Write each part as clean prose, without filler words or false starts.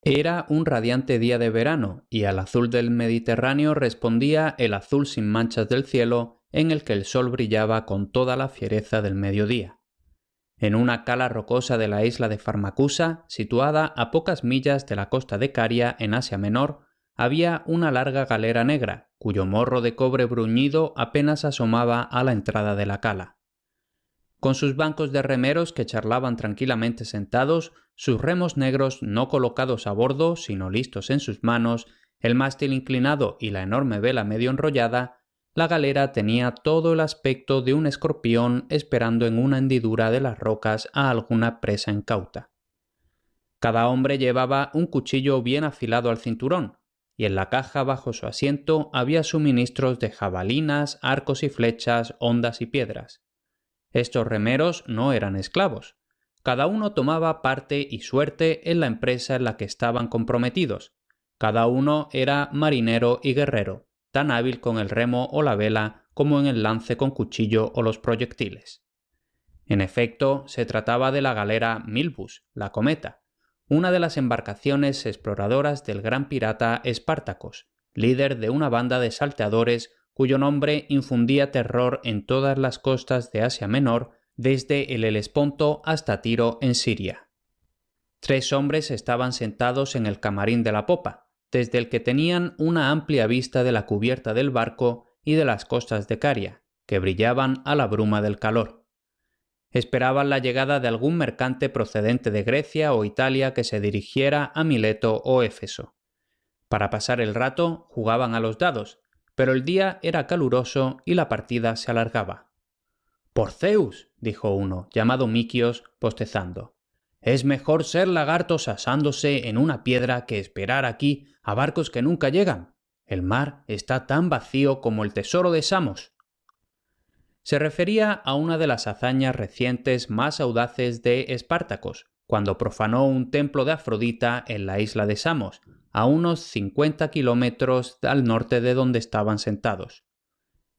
Era un radiante día de verano y al azul del Mediterráneo respondía el azul sin manchas del cielo en el que el sol brillaba con toda la fiereza del mediodía. En una cala rocosa de la isla de Farmacusa, situada a pocas millas de la costa de Caria en Asia Menor, había una larga galera negra, cuyo morro de cobre bruñido apenas asomaba a la entrada de la cala. Con sus bancos de remeros que charlaban tranquilamente sentados, sus remos negros no colocados a bordo, sino listos en sus manos, el mástil inclinado y la enorme vela medio enrollada, la galera tenía todo el aspecto de un escorpión esperando en una hendidura de las rocas a alguna presa incauta. Cada hombre llevaba un cuchillo bien afilado al cinturón, y en la caja bajo su asiento había suministros de jabalinas, arcos y flechas, hondas y piedras. Estos remeros no eran esclavos. Cada uno tomaba parte y suerte en la empresa en la que estaban comprometidos. Cada uno era marinero y guerrero, tan hábil con el remo o la vela como en el lance con cuchillo o los proyectiles. En efecto, se trataba de la galera Milbus, la Cometa, una de las embarcaciones exploradoras del gran pirata Espartacos, líder de una banda de salteadores cuyo nombre infundía terror en todas las costas de Asia Menor, desde el Helesponto hasta Tiro en Siria. 3 hombres estaban sentados en el camarín de la popa, desde el que tenían una amplia vista de la cubierta del barco y de las costas de Caria, que brillaban a la bruma del calor. Esperaban la llegada de algún mercante procedente de Grecia o Italia que se dirigiera a Mileto o Éfeso. Para pasar el rato jugaban a los dados, pero el día era caluroso y la partida se alargaba. «Por Zeus», dijo uno, llamado Mikios, bostezando, «es mejor ser lagartos asándose en una piedra que esperar aquí a barcos que nunca llegan. El mar está tan vacío como el tesoro de Samos». Se refería a una de las hazañas recientes más audaces de Espartacos, cuando profanó un templo de Afrodita en la isla de Samos, a unos 50 kilómetros al norte de donde estaban sentados.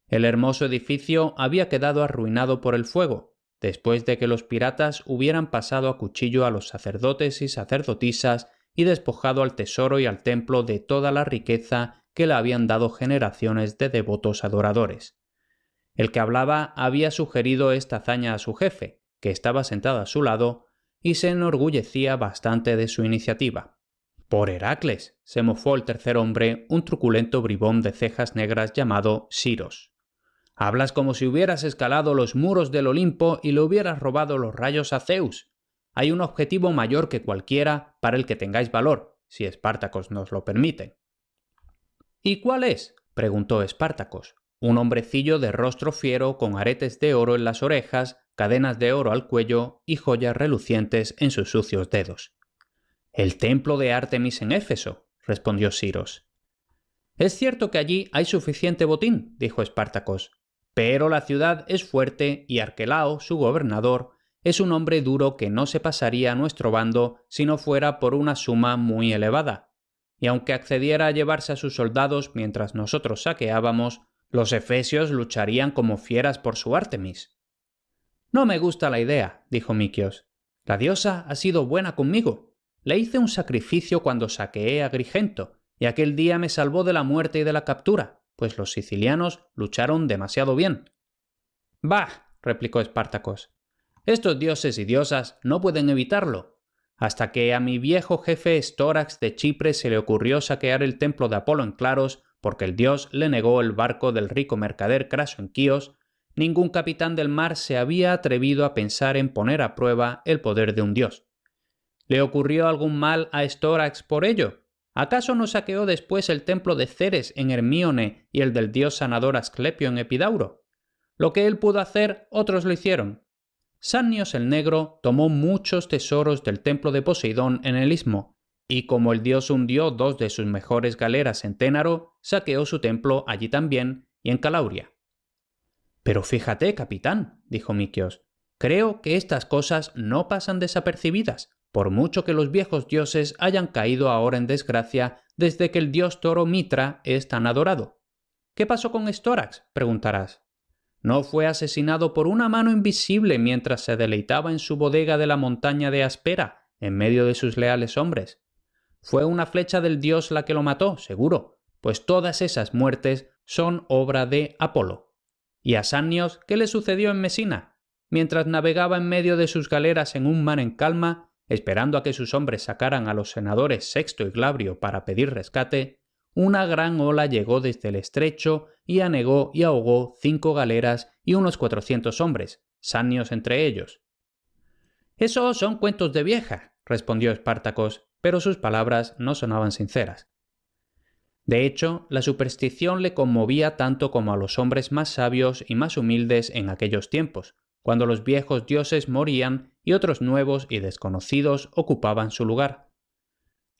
El hermoso edificio había quedado arruinado por el fuego, después de que los piratas hubieran pasado a cuchillo a los sacerdotes y sacerdotisas y despojado al tesoro y al templo de toda la riqueza que le habían dado generaciones de devotos adoradores. El que hablaba había sugerido esta hazaña a su jefe, que estaba sentado a su lado, y se enorgullecía bastante de su iniciativa. «Por Heracles», se mofó el tercer hombre, un truculento bribón de cejas negras llamado Siros. «Hablas como si hubieras escalado los muros del Olimpo y le hubieras robado los rayos a Zeus. Hay un objetivo mayor que cualquiera para el que tengáis valor, si Espartacos nos lo permite». «¿Y cuál es?», preguntó Espartacos, un hombrecillo de rostro fiero con aretes de oro en las orejas, cadenas de oro al cuello y joyas relucientes en sus sucios dedos. «El templo de Artemis en Éfeso», respondió Siros. «Es cierto que allí hay suficiente botín», dijo Espartacos, «pero la ciudad es fuerte y Arquelao, su gobernador, es un hombre duro que no se pasaría a nuestro bando si no fuera por una suma muy elevada. Y aunque accediera a llevarse a sus soldados mientras nosotros saqueábamos, los efesios lucharían como fieras por su Artemis». «No me gusta la idea», dijo Mikios. «La diosa ha sido buena conmigo. Le hice un sacrificio cuando saqueé a Agrigento, y aquel día me salvó de la muerte y de la captura, pues los sicilianos lucharon demasiado bien». «Bah», replicó Espartacos, «estos dioses y diosas no pueden evitarlo. Hasta que a mi viejo jefe Estórax de Chipre se le ocurrió saquear el templo de Apolo en Claros, porque el dios le negó el barco del rico mercader Craso en Quíos, ningún capitán del mar se había atrevido a pensar en poner a prueba el poder de un dios. ¿Le ocurrió algún mal a Estórax por ello? ¿Acaso no saqueó después el templo de Ceres en Hermíone y el del dios sanador Asclepio en Epidauro? Lo que él pudo hacer, otros lo hicieron. Sannios el Negro tomó muchos tesoros del templo de Poseidón en el istmo, y como el dios hundió 2 de sus mejores galeras en Ténaro, saqueó su templo allí también y en Calauria. «Pero fíjate, capitán», dijo Mikios, «creo que estas cosas no pasan desapercibidas, por mucho que los viejos dioses hayan caído ahora en desgracia desde que el dios toro Mitra es tan adorado». «¿Qué pasó con Estórax?», preguntarás. «¿No fue asesinado por una mano invisible mientras se deleitaba en su bodega de la montaña de Aspera, en medio de sus leales hombres? Fue una flecha del dios la que lo mató, seguro, pues todas esas muertes son obra de Apolo. ¿Y a Sannios qué le sucedió en Mesina? Mientras navegaba en medio de sus galeras en un mar en calma, esperando a que sus hombres sacaran a los senadores Sexto y Glabrio para pedir rescate, una gran ola llegó desde el estrecho y anegó y ahogó 5 galeras y unos 400 hombres, Sannios entre ellos. «Esos son cuentos de vieja», respondió Espartacos, pero sus palabras no sonaban sinceras. De hecho, la superstición le conmovía tanto como a los hombres más sabios y más humildes en aquellos tiempos, cuando los viejos dioses morían y otros nuevos y desconocidos ocupaban su lugar.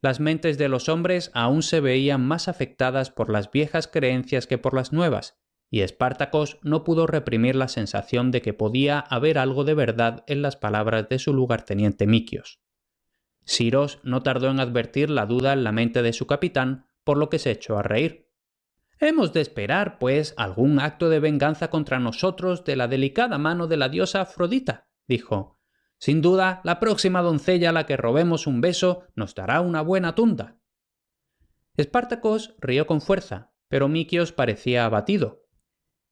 Las mentes de los hombres aún se veían más afectadas por las viejas creencias que por las nuevas, y Espartacos no pudo reprimir la sensación de que podía haber algo de verdad en las palabras de su lugarteniente Mikios. Siros no tardó en advertir la duda en la mente de su capitán, por lo que se echó a reír. «Hemos de esperar, pues, algún acto de venganza contra nosotros de la delicada mano de la diosa Afrodita», dijo. «Sin duda, la próxima doncella a la que robemos un beso nos dará una buena tunda». Espartacos rió con fuerza, pero Mikios parecía abatido.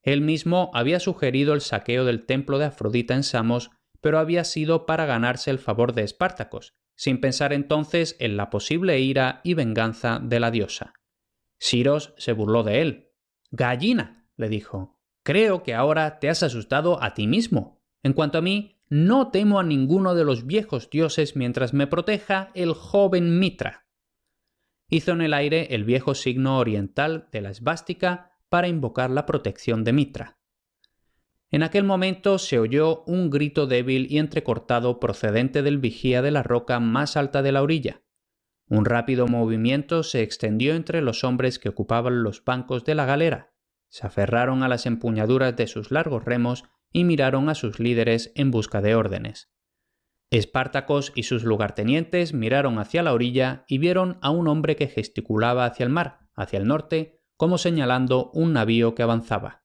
Él mismo había sugerido el saqueo del templo de Afrodita en Samos, pero había sido para ganarse el favor de Espartacos, sin pensar entonces en la posible ira y venganza de la diosa. Siros se burló de él. «Gallina», le dijo, «creo que ahora te has asustado a ti mismo. En cuanto a mí, no temo a ninguno de los viejos dioses mientras me proteja el joven Mitra». Hizo en el aire el viejo signo oriental de la esvástica para invocar la protección de Mitra. En aquel momento se oyó un grito débil y entrecortado procedente del vigía de la roca más alta de la orilla. Un rápido movimiento se extendió entre los hombres que ocupaban los bancos de la galera, se aferraron a las empuñaduras de sus largos remos y miraron a sus líderes en busca de órdenes. Espartacos y sus lugartenientes miraron hacia la orilla y vieron a un hombre que gesticulaba hacia el mar, hacia el norte, como señalando un navío que avanzaba.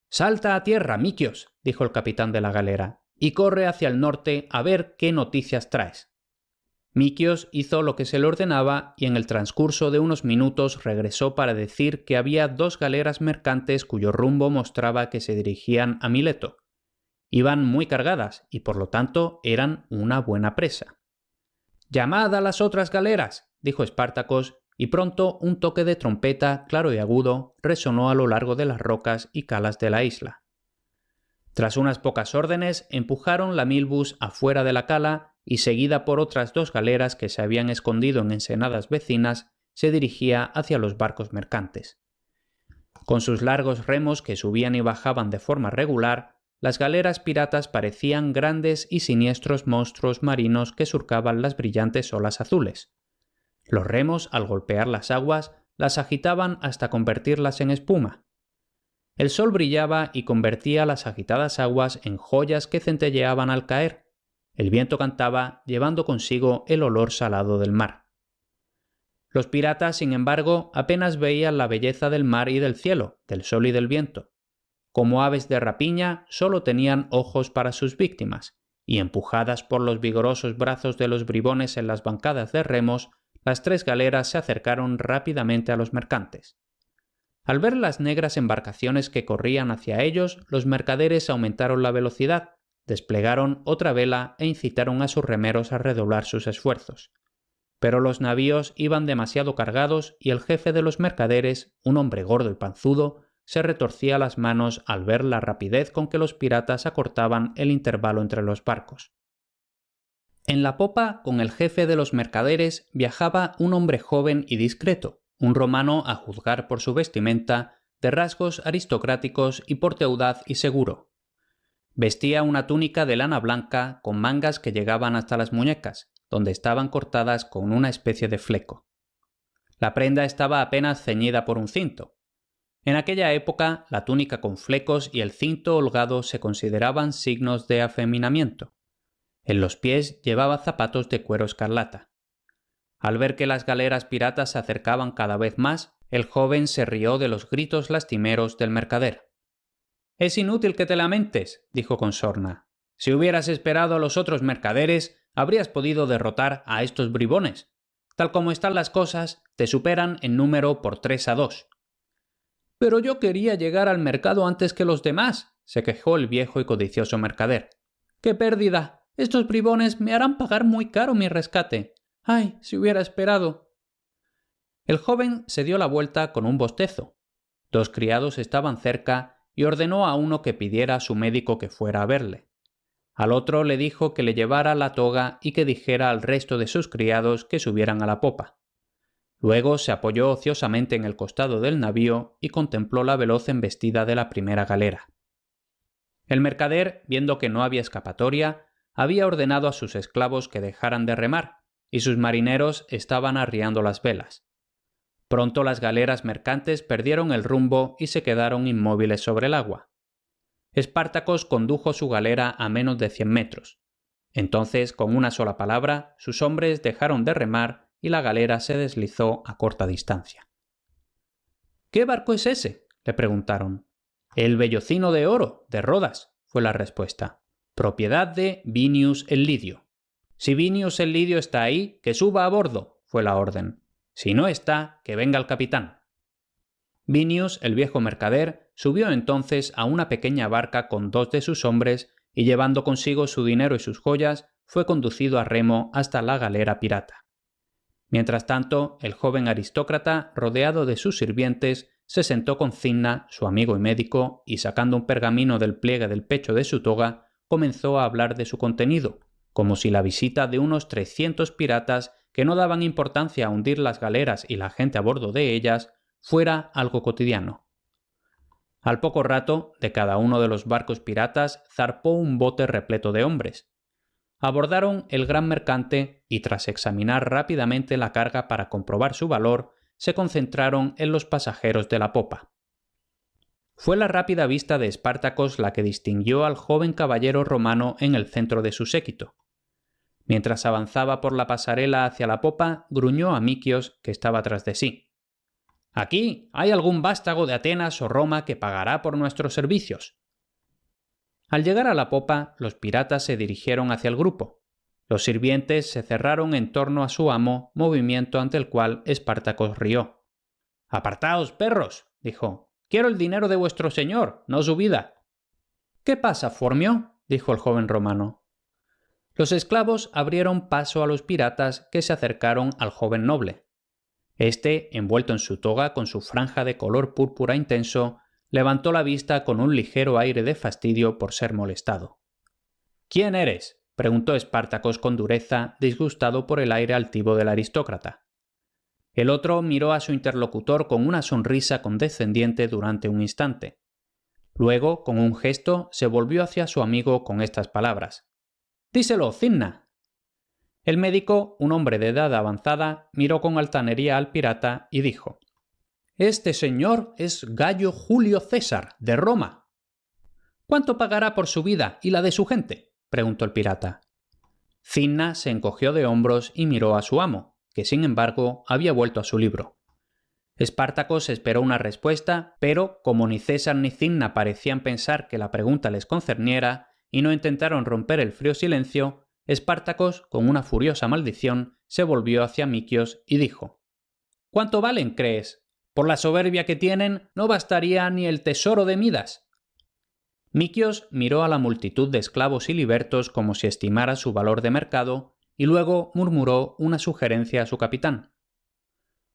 «Salta a tierra, Mikios», dijo el capitán de la galera, «y corre hacia el norte a ver qué noticias traes». Mikios hizo lo que se le ordenaba y en el transcurso de unos minutos regresó para decir que había 2 galeras mercantes cuyo rumbo mostraba que se dirigían a Mileto. Iban muy cargadas y por lo tanto eran una buena presa. «Llamad a las otras galeras», dijo Espartacos, y pronto un toque de trompeta claro y agudo resonó a lo largo de las rocas y calas de la isla. Tras unas pocas órdenes, empujaron la Milbus afuera de la cala y, seguida por otras 2 galeras que se habían escondido en ensenadas vecinas, se dirigía hacia los barcos mercantes. Con sus largos remos que subían y bajaban de forma regular, las galeras piratas parecían grandes y siniestros monstruos marinos que surcaban las brillantes olas azules. Los remos, al golpear las aguas, las agitaban hasta convertirlas en espuma. El sol brillaba y convertía las agitadas aguas en joyas que centelleaban al caer. El viento cantaba, llevando consigo el olor salado del mar. Los piratas, sin embargo, apenas veían la belleza del mar y del cielo, del sol y del viento. Como aves de rapiña, solo tenían ojos para sus víctimas, y empujadas por los vigorosos brazos de los bribones en las bancadas de remos, las 3 galeras se acercaron rápidamente a los mercantes. Al ver las negras embarcaciones que corrían hacia ellos, los mercaderes aumentaron la velocidad, desplegaron otra vela e incitaron a sus remeros a redoblar sus esfuerzos. Pero los navíos iban demasiado cargados y el jefe de los mercaderes, un hombre gordo y panzudo, se retorcía las manos al ver la rapidez con que los piratas acortaban el intervalo entre los barcos. En la popa, con el jefe de los mercaderes, viajaba un hombre joven y discreto, un romano a juzgar por su vestimenta, de rasgos aristocráticos y porte audaz y seguro. Vestía una túnica de lana blanca con mangas que llegaban hasta las muñecas, donde estaban cortadas con una especie de fleco. La prenda estaba apenas ceñida por un cinto. En aquella época, la túnica con flecos y el cinto holgado se consideraban signos de afeminamiento. En los pies llevaba zapatos de cuero escarlata. Al ver que las galeras piratas se acercaban cada vez más, el joven se rió de los gritos lastimeros del mercader. «Es inútil que te lamentes», dijo con sorna. «Si hubieras esperado a los otros mercaderes, habrías podido derrotar a estos bribones. Tal como están las cosas, te superan en número por 3-2. Pero yo quería llegar al mercado antes que los demás, se quejó el viejo y codicioso mercader. ¡Qué pérdida! Estos bribones me harán pagar muy caro mi rescate. ¡Ay, si hubiera esperado! El joven se dio la vuelta con un bostezo. 2 criados estaban cerca y ordenó a uno que pidiera a su médico que fuera a verle. Al otro le dijo que le llevara la toga y que dijera al resto de sus criados que subieran a la popa. Luego se apoyó ociosamente en el costado del navío y contempló la veloz embestida de la primera galera. El mercader, viendo que no había escapatoria, había ordenado a sus esclavos que dejaran de remar, y sus marineros estaban arriando las velas. Pronto las galeras mercantes perdieron el rumbo y se quedaron inmóviles sobre el agua. Espartacos condujo su galera a menos de 100 metros. Entonces, con una sola palabra, sus hombres dejaron de remar y la galera se deslizó a corta distancia. ¿Qué barco es ese?, le preguntaron. El Vellocino de Oro, de Rodas, fue la respuesta. Propiedad de Vinius el Lidio. Si Vinius el Lidio está ahí, que suba a bordo, fue la orden. Si no está, que venga el capitán. Vinius, el viejo mercader, subió entonces a una pequeña barca con 2 de sus hombres y llevando consigo su dinero y sus joyas, fue conducido a remo hasta la galera pirata. Mientras tanto, el joven aristócrata, rodeado de sus sirvientes, se sentó con Cinna, su amigo y médico, y sacando un pergamino del pliegue del pecho de su toga, comenzó a hablar de su contenido, como si la visita de unos 300 piratas que no daban importancia a hundir las galeras y la gente a bordo de ellas fuera algo cotidiano. Al poco rato, de cada uno de los barcos piratas zarpó un bote repleto de hombres. Abordaron el gran mercante y, tras examinar rápidamente la carga para comprobar su valor, se concentraron en los pasajeros de la popa. Fue la rápida vista de Espartacos la que distinguió al joven caballero romano en el centro de su séquito. Mientras avanzaba por la pasarela hacia la popa, gruñó a Mikios, que estaba tras de sí. «Aquí hay algún vástago de Atenas o Roma que pagará por nuestros servicios». Al llegar a la popa, los piratas se dirigieron hacia el grupo. Los sirvientes se cerraron en torno a su amo, movimiento ante el cual Espartacos rió. «¡Apartaos, perros!», dijo. «Quiero el dinero de vuestro señor, no su vida». «¿Qué pasa, Formio?», dijo el joven romano. Los esclavos abrieron paso a los piratas que se acercaron al joven noble. Este, envuelto en su toga con su franja de color púrpura intenso, levantó la vista con un ligero aire de fastidio por ser molestado. «¿Quién eres?», preguntó Espartacos con dureza, disgustado por el aire altivo del aristócrata. El otro miró a su interlocutor con una sonrisa condescendiente durante un instante. Luego, con un gesto, se volvió hacia su amigo con estas palabras. «Díselo, Cinna». El médico, un hombre de edad avanzada, miró con altanería al pirata y dijo: «Este señor es Gayo Julio César, de Roma». «¿Cuánto pagará por su vida y la de su gente?», preguntó el pirata. Cinna se encogió de hombros y miró a su amo, que sin embargo había vuelto a su libro. Espartacos esperó una respuesta, pero como ni César ni Cinna parecían pensar que la pregunta les concerniera y no intentaron romper el frío silencio, Espartacos, con una furiosa maldición, se volvió hacia Mikios y dijo: «¿Cuánto valen, crees? Por la soberbia que tienen, no bastaría ni el tesoro de Midas». Mikios miró a la multitud de esclavos y libertos como si estimara su valor de mercado y luego murmuró una sugerencia a su capitán.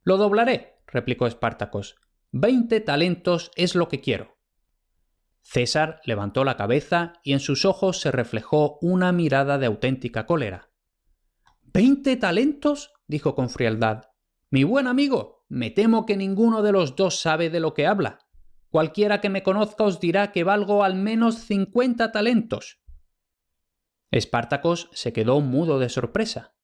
«Lo doblaré», replicó Espartacos. 20 talentos es lo que quiero». César levantó la cabeza y en sus ojos se reflejó una mirada de auténtica cólera. «¿20 talentos?», dijo con frialdad. «Mi buen amigo, me temo que ninguno de los dos sabe de lo que habla. Cualquiera que me conozca os dirá que valgo al menos 50 talentos». Espartacos se quedó mudo de sorpresa.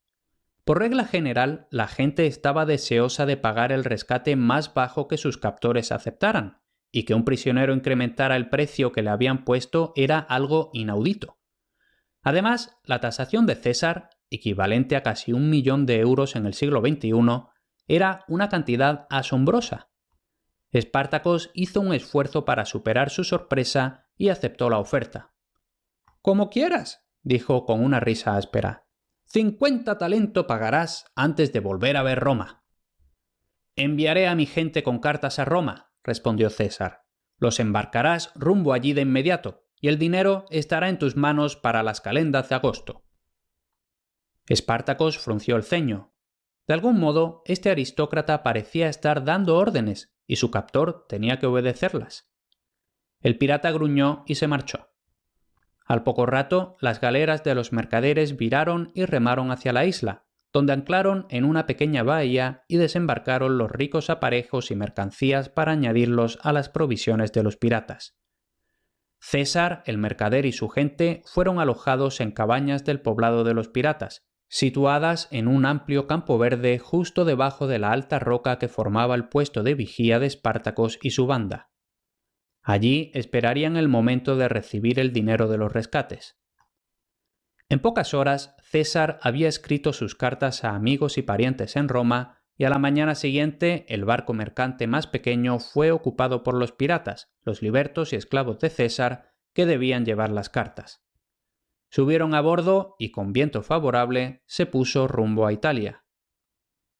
Por regla general, la gente estaba deseosa de pagar el rescate más bajo que sus captores aceptaran, y que un prisionero incrementara el precio que le habían puesto era algo inaudito. Además, la tasación de César, equivalente a casi 1 millón de euros en el siglo XXI, era una cantidad asombrosa. Espartacos hizo un esfuerzo para superar su sorpresa y aceptó la oferta. «Como quieras», dijo con una risa áspera. 50 talentos pagarás antes de volver a ver Roma. Enviaré a mi gente con cartas a Roma, respondió César. Los embarcarás rumbo allí de inmediato, y el dinero estará en tus manos para las calendas de agosto. Espartacos frunció el ceño. De algún modo, este aristócrata parecía estar dando órdenes, y su captor tenía que obedecerlas. El pirata gruñó y se marchó. Al poco rato, las galeras de los mercaderes viraron y remaron hacia la isla, donde anclaron en una pequeña bahía y desembarcaron los ricos aparejos y mercancías para añadirlos a las provisiones de los piratas. César, el mercader y su gente fueron alojados en cabañas del poblado de los piratas, situadas en un amplio campo verde justo debajo de la alta roca que formaba el puesto de vigía de Espartacos y su banda. Allí esperarían el momento de recibir el dinero de los rescates. En pocas horas, César había escrito sus cartas a amigos y parientes en Roma, y a la mañana siguiente el barco mercante más pequeño fue ocupado por los piratas, los libertos y esclavos de César, que debían llevar las cartas. Subieron a bordo y, con viento favorable, se puso rumbo a Italia.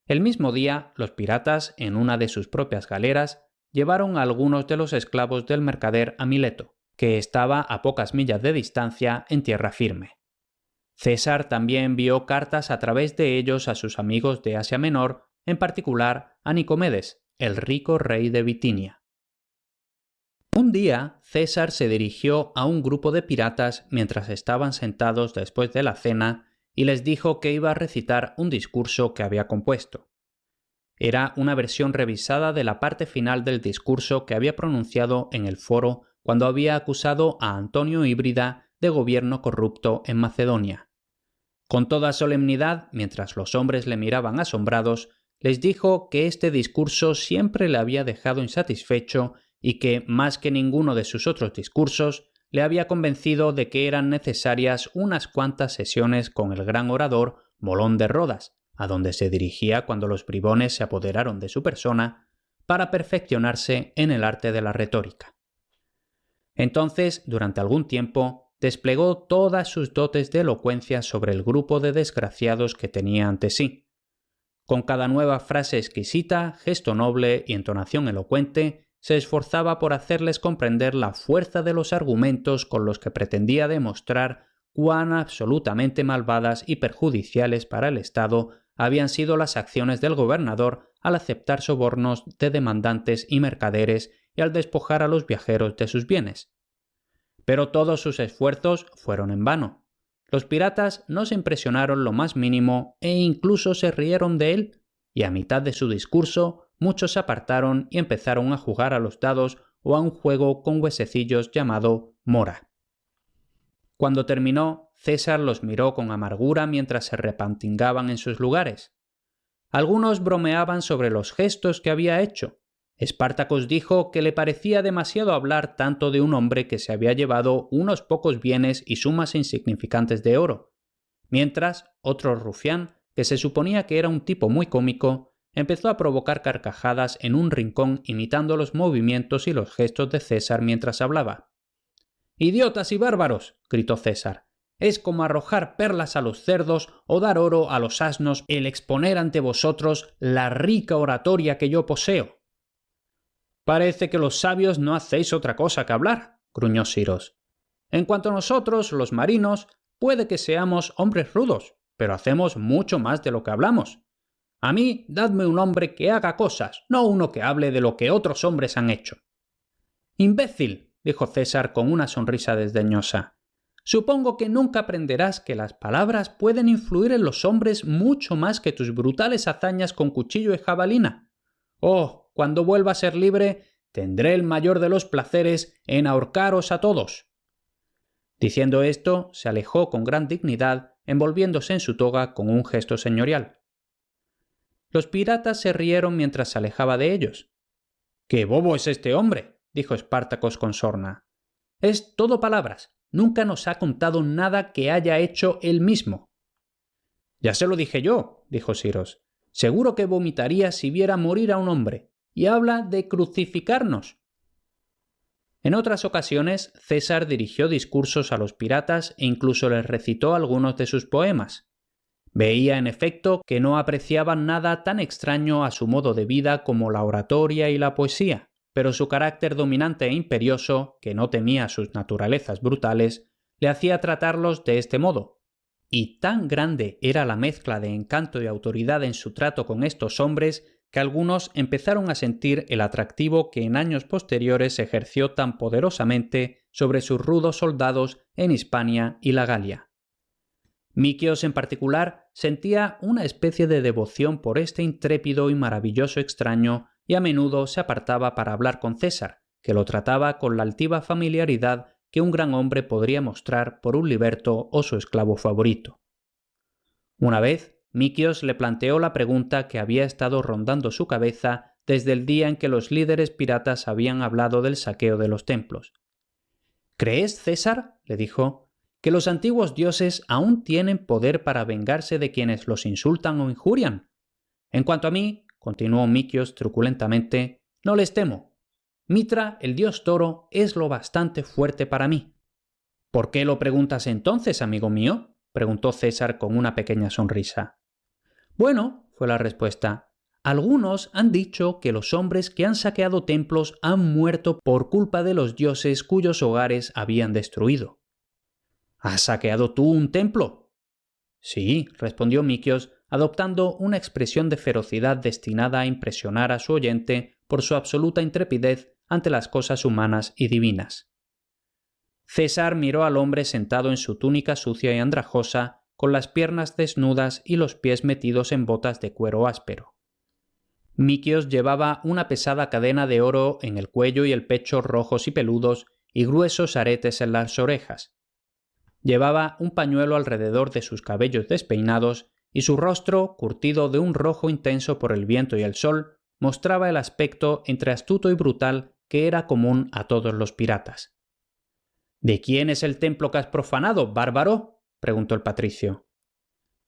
El mismo día, los piratas, en una de sus propias galeras, llevaron a algunos de los esclavos del mercader a Mileto, que estaba a pocas millas de distancia en tierra firme. César también envió cartas a través de ellos a sus amigos de Asia Menor, en particular a Nicomedes, el rico rey de Bitinia. Un día, César se dirigió a un grupo de piratas mientras estaban sentados después de la cena y les dijo que iba a recitar un discurso que había compuesto. Era una versión revisada de la parte final del discurso que había pronunciado en el foro cuando había acusado a Antonio Híbrida de gobierno corrupto en Macedonia. Con toda solemnidad, mientras los hombres le miraban asombrados, les dijo que este discurso siempre le había dejado insatisfecho y que, más que ninguno de sus otros discursos, le había convencido de que eran necesarias unas cuantas sesiones con el gran orador Molón de Rodas, a donde se dirigía cuando los bribones se apoderaron de su persona, para perfeccionarse en el arte de la retórica. Entonces, durante algún tiempo, desplegó todas sus dotes de elocuencia sobre el grupo de desgraciados que tenía ante sí. Con cada nueva frase exquisita, gesto noble y entonación elocuente, se esforzaba por hacerles comprender la fuerza de los argumentos con los que pretendía demostrar cuán absolutamente malvadas y perjudiciales para el Estado habían sido las acciones del gobernador al aceptar sobornos de demandantes y mercaderes y al despojar a los viajeros de sus bienes. Pero todos sus esfuerzos fueron en vano. Los piratas no se impresionaron lo más mínimo e incluso se rieron de él, y a mitad de su discurso muchos se apartaron y empezaron a jugar a los dados o a un juego con huesecillos llamado mora. Cuando terminó, César los miró con amargura mientras se repantingaban en sus lugares. Algunos bromeaban sobre los gestos que había hecho. Espartacos dijo que le parecía demasiado hablar tanto de un hombre que se había llevado unos pocos bienes y sumas insignificantes de oro, mientras otro rufián, que se suponía que era un tipo muy cómico, empezó a provocar carcajadas en un rincón imitando los movimientos y los gestos de César mientras hablaba. «¡Idiotas y bárbaros!», gritó César. «Es como arrojar perlas a los cerdos o dar oro a los asnos el exponer ante vosotros la rica oratoria que yo poseo». «Parece que los sabios no hacéis otra cosa que hablar», gruñó Siros. «En cuanto a nosotros, los marinos, puede que seamos hombres rudos, pero hacemos mucho más de lo que hablamos. A mí, dadme un hombre que haga cosas, no uno que hable de lo que otros hombres han hecho». «Imbécil», dijo César con una sonrisa desdeñosa. «Supongo que nunca aprenderás que las palabras pueden influir en los hombres mucho más que tus brutales hazañas con cuchillo y jabalina. Oh, cuando vuelva a ser libre, tendré el mayor de los placeres en ahorcaros a todos». Diciendo esto, se alejó con gran dignidad, envolviéndose en su toga con un gesto señorial. Los piratas se rieron mientras se alejaba de ellos. «¡Qué bobo es este hombre!», dijo Espartacos con sorna. «Es todo palabras. Nunca nos ha contado nada que haya hecho él mismo». «Ya se lo dije yo», dijo Siros. «Seguro que vomitaría si viera morir a un hombre. Y habla de crucificarnos». En otras ocasiones, César dirigió discursos a los piratas e incluso les recitó algunos de sus poemas. Veía, en efecto, que no apreciaban nada tan extraño a su modo de vida como la oratoria y la poesía, pero su carácter dominante e imperioso, que no temía sus naturalezas brutales, le hacía tratarlos de este modo. Y tan grande era la mezcla de encanto y autoridad en su trato con estos hombres que algunos empezaron a sentir el atractivo que en años posteriores ejerció tan poderosamente sobre sus rudos soldados en Hispania y la Galia. Mikios en particular sentía una especie de devoción por este intrépido y maravilloso extraño y a menudo se apartaba para hablar con César, que lo trataba con la altiva familiaridad que un gran hombre podría mostrar por un liberto o su esclavo favorito. Una vez, Mikios le planteó la pregunta que había estado rondando su cabeza desde el día en que los líderes piratas habían hablado del saqueo de los templos. ¿Crees, César?, le dijo, que los antiguos dioses aún tienen poder para vengarse de quienes los insultan o injurian. En cuanto a mí, continuó Mikios truculentamente, no les temo. Mitra, el dios toro, es lo bastante fuerte para mí. ¿Por qué lo preguntas entonces, amigo mío?, preguntó César con una pequeña sonrisa. Bueno, fue la respuesta, algunos han dicho que los hombres que han saqueado templos han muerto por culpa de los dioses cuyos hogares habían destruido. ¿Has saqueado tú un templo? Sí, respondió Mikios, adoptando una expresión de ferocidad destinada a impresionar a su oyente por su absoluta intrepidez ante las cosas humanas y divinas. César miró al hombre sentado en su túnica sucia y andrajosa, con las piernas desnudas y los pies metidos en botas de cuero áspero. Mikios llevaba una pesada cadena de oro en el cuello y el pecho rojos y peludos y gruesos aretes en las orejas. Llevaba un pañuelo alrededor de sus cabellos despeinados y su rostro, curtido de un rojo intenso por el viento y el sol, mostraba el aspecto entre astuto y brutal que era común a todos los piratas. ¿De quién es el templo que has profanado, bárbaro?, preguntó el patricio.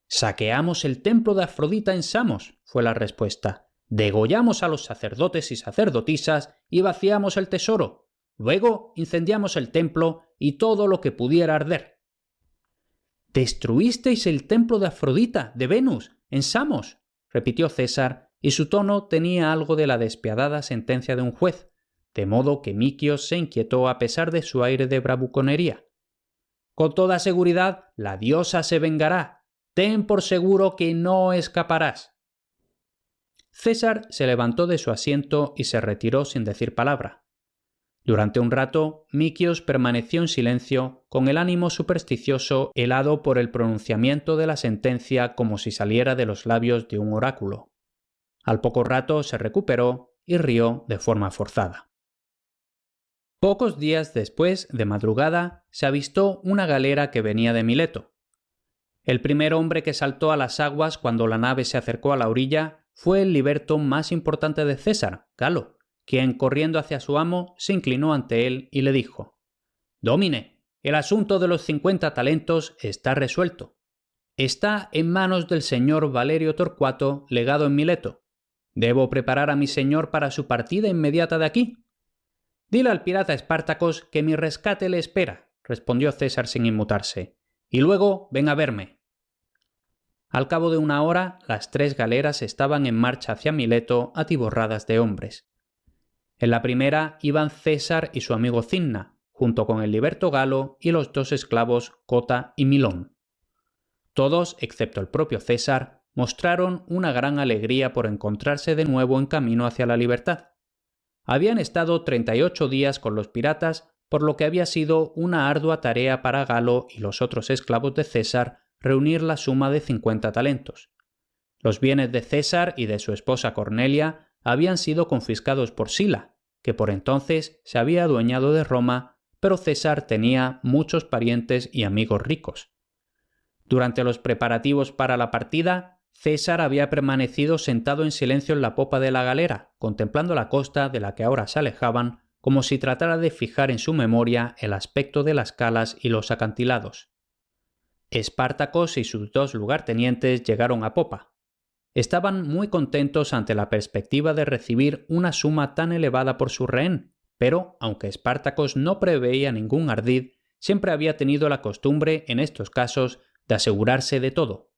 Saqueamos el templo de Afrodita en Samos, fue la respuesta. Degollamos a los sacerdotes y sacerdotisas y vaciamos el tesoro. Luego incendiamos el templo y todo lo que pudiera arder. ¿Destruisteis el templo de Afrodita, de Venus, en Samos?, repitió César, y su tono tenía algo de la despiadada sentencia de un juez, de modo que Mikios se inquietó a pesar de su aire de bravuconería. Con toda seguridad, la diosa se vengará. Ten por seguro que no escaparás. César se levantó de su asiento y se retiró sin decir palabra. Durante un rato, Mikios permaneció en silencio, con el ánimo supersticioso helado por el pronunciamiento de la sentencia como si saliera de los labios de un oráculo. Al poco rato se recuperó y rió de forma forzada. Pocos días después, de madrugada, se avistó una galera que venía de Mileto. El primer hombre que saltó a las aguas cuando la nave se acercó a la orilla fue el liberto más importante de César, Galo, quien, corriendo hacia su amo, se inclinó ante él y le dijo: «Dómine, el asunto de los 50 talentos está resuelto. Está en manos del señor Valerio Torcuato, legado en Mileto. ¿Debo preparar a mi señor para su partida inmediata de aquí?» «Dile al pirata Espartacos que mi rescate le espera», respondió César sin inmutarse, «y luego ven a verme». Al cabo de una hora, las 3 galeras estaban en marcha hacia Mileto atiborradas de hombres. En la primera iban César y su amigo Cinna, junto con el liberto Galo y los 2 esclavos Cota y Milón. Todos, excepto el propio César, mostraron una gran alegría por encontrarse de nuevo en camino hacia la libertad. Habían estado 38 días con los piratas, por lo que había sido una ardua tarea para Galo y los otros esclavos de César reunir la suma de 50 talentos. Los bienes de César y de su esposa Cornelia habían sido confiscados por Sila, que por entonces se había adueñado de Roma, pero César tenía muchos parientes y amigos ricos. Durante los preparativos para la partida, César había permanecido sentado en silencio en la popa de la galera, contemplando la costa de la que ahora se alejaban, como si tratara de fijar en su memoria el aspecto de las calas y los acantilados. Espartacos y sus 2 lugartenientes llegaron a popa. Estaban muy contentos ante la perspectiva de recibir una suma tan elevada por su rehén, pero, aunque Espartacos no preveía ningún ardid, siempre había tenido la costumbre, en estos casos, de asegurarse de todo.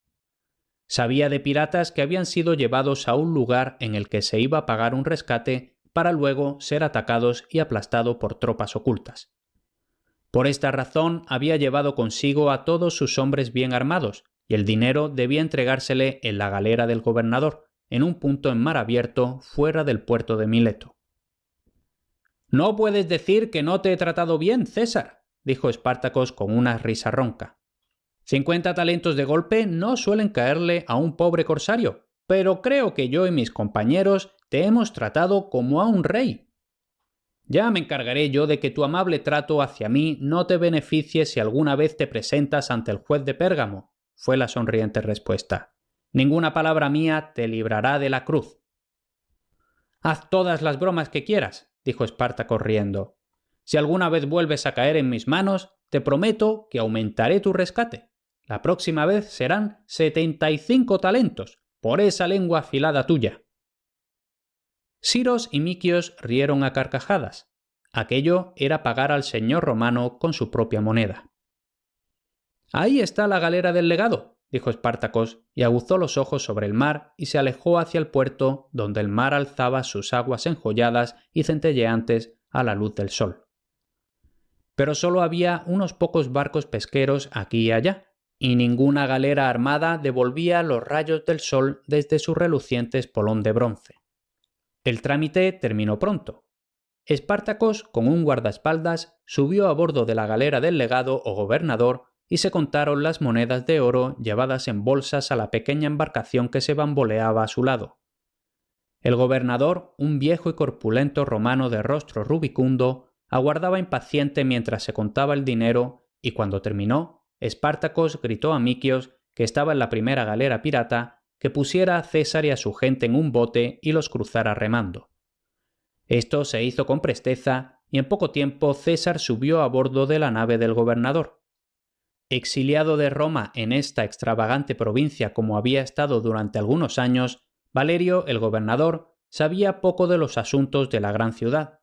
Sabía de piratas que habían sido llevados a un lugar en el que se iba a pagar un rescate para luego ser atacados y aplastados por tropas ocultas. Por esta razón había llevado consigo a todos sus hombres bien armados, y el dinero debía entregársele en la galera del gobernador, en un punto en mar abierto fuera del puerto de Mileto. «No puedes decir que no te he tratado bien, César», dijo Espartacos con una risa ronca. 50 talentos de golpe no suelen caerle a un pobre corsario, pero creo que yo y mis compañeros te hemos tratado como a un rey. Ya me encargaré yo de que tu amable trato hacia mí no te beneficie si alguna vez te presentas ante el juez de Pérgamo, fue la sonriente respuesta. Ninguna palabra mía te librará de la cruz. Haz todas las bromas que quieras, dijo Espartaco riendo. Si alguna vez vuelves a caer en mis manos, te prometo que aumentaré tu rescate. La próxima vez serán 75 talentos, por esa lengua afilada tuya. Siros y Mikios rieron a carcajadas. Aquello era pagar al señor romano con su propia moneda. Ahí está la galera del legado, dijo Espartacos, y aguzó los ojos sobre el mar y se alejó hacia el puerto, donde el mar alzaba sus aguas enjolladas y centelleantes a la luz del sol. Pero solo había unos pocos barcos pesqueros aquí y allá, y ninguna galera armada devolvía los rayos del sol desde su reluciente espolón de bronce. El trámite terminó pronto. Espartacos, con un guardaespaldas, subió a bordo de la galera del legado o gobernador y se contaron las monedas de oro llevadas en bolsas a la pequeña embarcación que se bamboleaba a su lado. El gobernador, un viejo y corpulento romano de rostro rubicundo, aguardaba impaciente mientras se contaba el dinero y cuando terminó, Espartacos gritó a Mikios, que estaba en la primera galera pirata, que pusiera a César y a su gente en un bote y los cruzara remando. Esto se hizo con presteza y en poco tiempo César subió a bordo de la nave del gobernador. Exiliado de Roma en esta extravagante provincia como había estado durante algunos años, Valerio, el gobernador, sabía poco de los asuntos de la gran ciudad.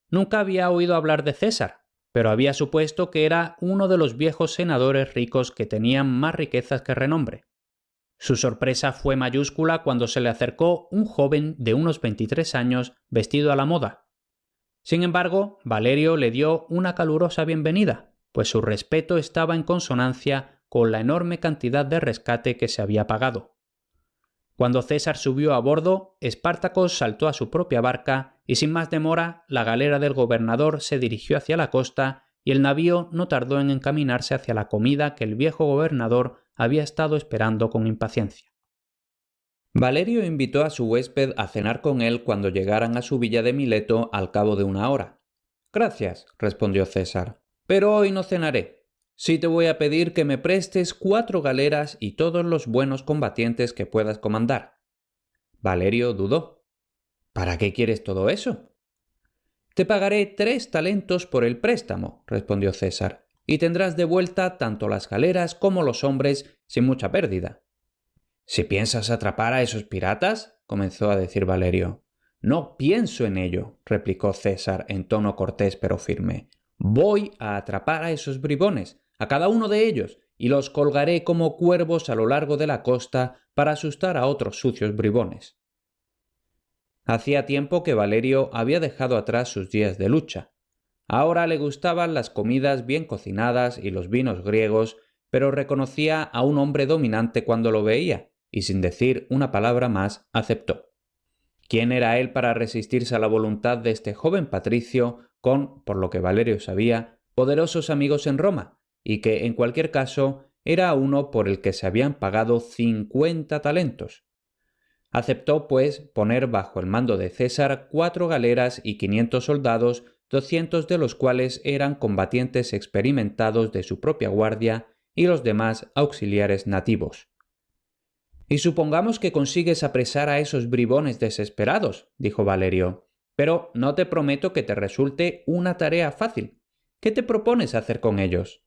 Nunca había oído hablar de César, pero había supuesto que era uno de los viejos senadores ricos que tenían más riquezas que renombre. Su sorpresa fue mayúscula cuando se le acercó un joven de unos 23 años vestido a la moda. Sin embargo, Valerio le dio una calurosa bienvenida, pues su respeto estaba en consonancia con la enorme cantidad de rescate que se había pagado. Cuando César subió a bordo, Espartacos saltó a su propia barca y sin más demora la galera del gobernador se dirigió hacia la costa y el navío no tardó en encaminarse hacia la comida que el viejo gobernador había estado esperando con impaciencia. Valerio invitó a su huésped a cenar con él cuando llegaran a su villa de Mileto al cabo de una hora. «Gracias», respondió César, «pero hoy no cenaré. Sí te voy a pedir que me prestes 4 galeras y todos los buenos combatientes que puedas comandar». Valerio dudó. «¿Para qué quieres todo eso?» «Te pagaré 3 talentos por el préstamo», respondió César, «y tendrás de vuelta tanto las galeras como los hombres sin mucha pérdida». «Si piensas atrapar a esos piratas», comenzó a decir Valerio. «No pienso en ello», replicó César en tono cortés pero firme. «Voy a atrapar a esos bribones, a cada uno de ellos, y los colgaré como cuervos a lo largo de la costa para asustar a otros sucios bribones». Hacía tiempo que Valerio había dejado atrás sus días de lucha. Ahora le gustaban las comidas bien cocinadas y los vinos griegos, pero reconocía a un hombre dominante cuando lo veía, y sin decir una palabra más aceptó. ¿Quién era él para resistirse a la voluntad de este joven patricio con, por lo que Valerio sabía, poderosos amigos en Roma, y que, en cualquier caso, era uno por el que se habían pagado 50 talentos? Aceptó, pues, poner bajo el mando de César 4 galeras y 500 soldados, 200 de los cuales eran combatientes experimentados de su propia guardia y los demás auxiliares nativos. «Y supongamos que consigues apresar a esos bribones desesperados», dijo Valerio, «pero no te prometo que te resulte una tarea fácil. ¿Qué te propones hacer con ellos?»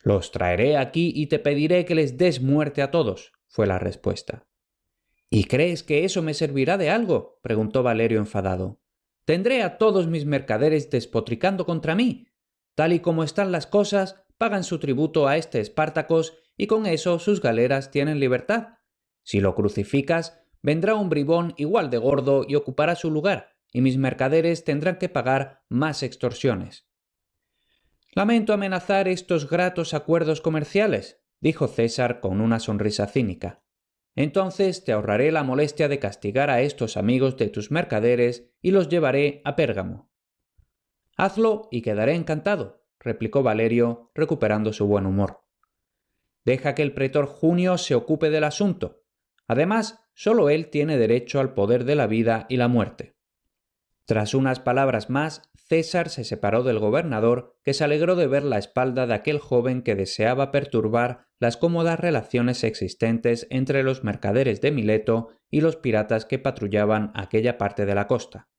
«Los traeré aquí y te pediré que les des muerte a todos», fue la respuesta. «¿Y crees que eso me servirá de algo?», preguntó Valerio enfadado. «Tendré a todos mis mercaderes despotricando contra mí. Tal y como están las cosas, pagan su tributo a este Espartacos y con eso sus galeras tienen libertad, Si lo crucificas, vendrá un bribón igual de gordo y ocupará su lugar, y mis mercaderes tendrán que pagar más extorsiones. Lamento amenazar estos gratos acuerdos comerciales, dijo César con una sonrisa cínica. Entonces te ahorraré la molestia de castigar a estos amigos de tus mercaderes y los llevaré a Pérgamo. Hazlo y quedaré encantado, replicó Valerio, recuperando su buen humor. Deja que el pretor Junio se ocupe del asunto. Además, solo él tiene derecho al poder de la vida y la muerte. Tras unas palabras más, César se separó del gobernador, que se alegró de ver la espalda de aquel joven que deseaba perturbar las cómodas relaciones existentes entre los mercaderes de Mileto y los piratas que patrullaban aquella parte de la costa.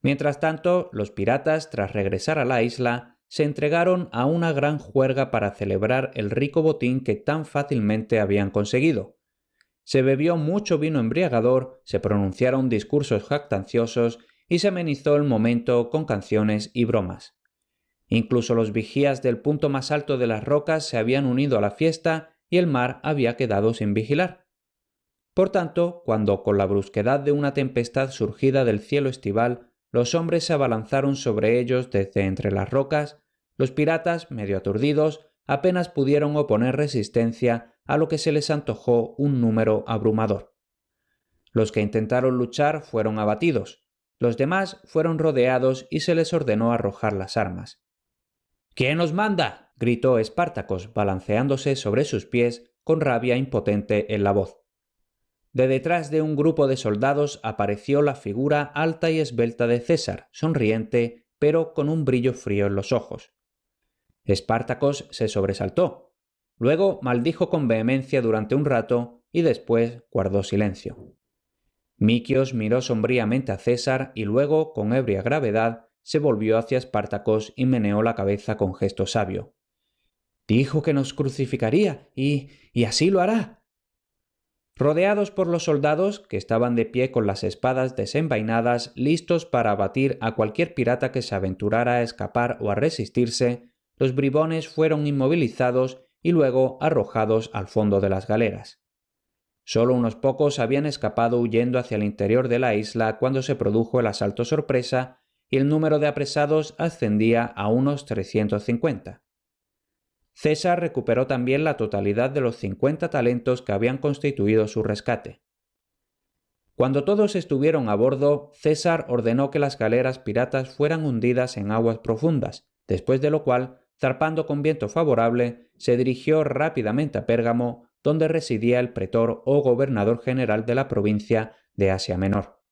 Mientras tanto, los piratas, tras regresar a la isla, se entregaron a una gran juerga para celebrar el rico botín que tan fácilmente habían conseguido. Se bebió mucho vino embriagador, se pronunciaron discursos jactanciosos y se amenizó el momento con canciones y bromas. Incluso los vigías del punto más alto de las rocas se habían unido a la fiesta y el mar había quedado sin vigilar. Por tanto, cuando con la brusquedad de una tempestad surgida del cielo estival, los hombres se abalanzaron sobre ellos desde entre las rocas, los piratas, medio aturdidos, apenas pudieron oponer resistencia a lo que se les antojó un número abrumador. Los que intentaron luchar fueron abatidos, los demás fueron rodeados y se les ordenó arrojar las armas. «¿Quién os manda?», gritó Espartacos, balanceándose sobre sus pies con rabia impotente en la voz. De detrás de un grupo de soldados apareció la figura alta y esbelta de César, sonriente, pero con un brillo frío en los ojos. Espartacos se sobresaltó. Luego maldijo con vehemencia durante un rato y después guardó silencio. Mikios miró sombríamente a César y luego, con ebria gravedad, se volvió hacia Espartacos y meneó la cabeza con gesto sabio. «Dijo que nos crucificaría y así lo hará». Rodeados por los soldados, que estaban de pie con las espadas desenvainadas, listos para abatir a cualquier pirata que se aventurara a escapar o a resistirse, los bribones fueron inmovilizados y luego arrojados al fondo de las galeras. Solo unos pocos habían escapado huyendo hacia el interior de la isla cuando se produjo el asalto sorpresa y el número de apresados ascendía a unos 350. César recuperó también la totalidad de los 50 talentos que habían constituido su rescate. Cuando todos estuvieron a bordo, César ordenó que las galeras piratas fueran hundidas en aguas profundas, después de lo cual, zarpando con viento favorable, se dirigió rápidamente a Pérgamo, donde residía el pretor o gobernador general de la provincia de Asia Menor.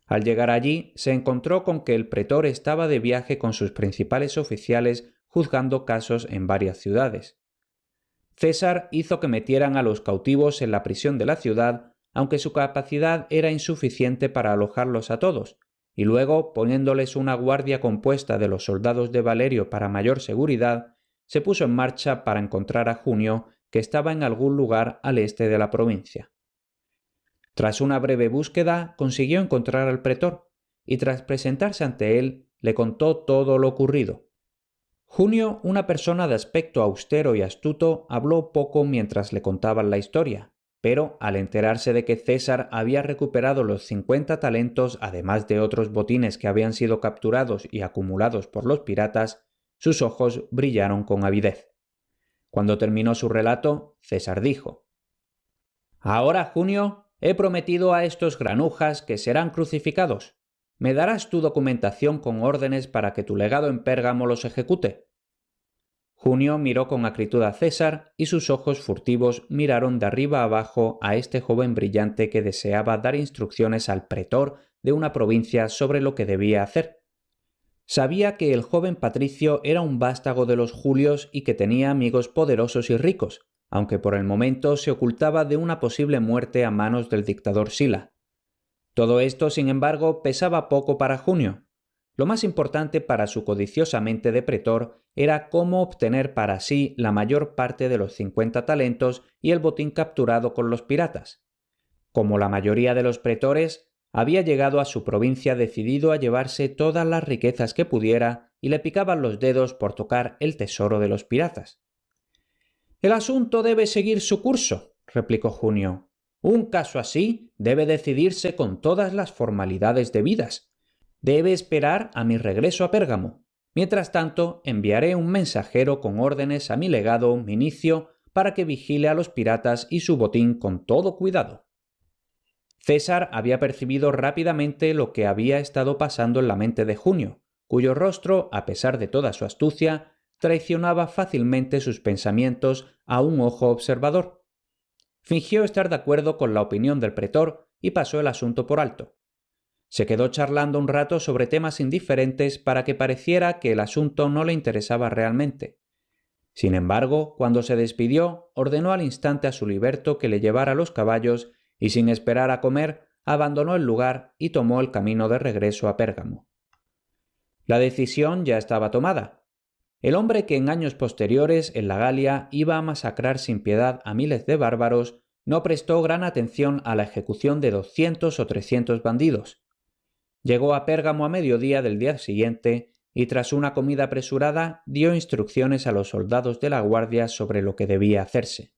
Al llegar allí, se encontró con que el pretor estaba de viaje con sus principales oficiales juzgando casos en varias ciudades. César hizo que metieran a los cautivos en la prisión de la ciudad, aunque su capacidad era insuficiente para alojarlos a todos, y luego, poniéndoles una guardia compuesta de los soldados de Valerio para mayor seguridad, se puso en marcha para encontrar a Junio, que estaba en algún lugar al este de la provincia. Tras una breve búsqueda, consiguió encontrar al pretor, y tras presentarse ante él, le contó todo lo ocurrido. Junio, una persona de aspecto austero y astuto, habló poco mientras le contaban la historia, pero al enterarse de que César había recuperado los 50 talentos, además de otros botines que habían sido capturados y acumulados por los piratas, sus ojos brillaron con avidez. Cuando terminó su relato, César dijo: «Ahora, Junio, he prometido a estos granujas que serán crucificados. ¿Me darás tu documentación con órdenes para que tu legado en Pérgamo los ejecute?» Junio miró con acritud a César y sus ojos furtivos miraron de arriba abajo a este joven brillante que deseaba dar instrucciones al pretor de una provincia sobre lo que debía hacer. Sabía que el joven patricio era un vástago de los Julios y que tenía amigos poderosos y ricos, aunque por el momento se ocultaba de una posible muerte a manos del dictador Sila. Todo esto, sin embargo, pesaba poco para Junio. Lo más importante para su codiciosa mente de pretor era cómo obtener para sí la mayor parte de los 50 talentos y el botín capturado con los piratas. Como la mayoría de los pretores, había llegado a su provincia decidido a llevarse todas las riquezas que pudiera y le picaban los dedos por tocar el tesoro de los piratas. «El asunto debe seguir su curso», replicó Junio. Un caso así debe decidirse con todas las formalidades debidas. Debe esperar a mi regreso a Pérgamo. Mientras tanto, enviaré un mensajero con órdenes a mi legado Minicio para que vigile a los piratas y su botín con todo cuidado. César había percibido rápidamente lo que había estado pasando en la mente de Junio, cuyo rostro, a pesar de toda su astucia, traicionaba fácilmente sus pensamientos a un ojo observador. Fingió estar de acuerdo con la opinión del pretor y pasó el asunto por alto. Se quedó charlando un rato sobre temas indiferentes para que pareciera que el asunto no le interesaba realmente. Sin embargo, cuando se despidió, ordenó al instante a su liberto que le llevara los caballos y, sin esperar a comer, abandonó el lugar y tomó el camino de regreso a Pérgamo. La decisión ya estaba tomada. El hombre que en años posteriores en la Galia iba a masacrar sin piedad a miles de bárbaros no prestó gran atención a la ejecución de 200 o 300 bandidos. Llegó a Pérgamo a mediodía del día siguiente y tras una comida apresurada dio instrucciones a los soldados de la guardia sobre lo que debía hacerse.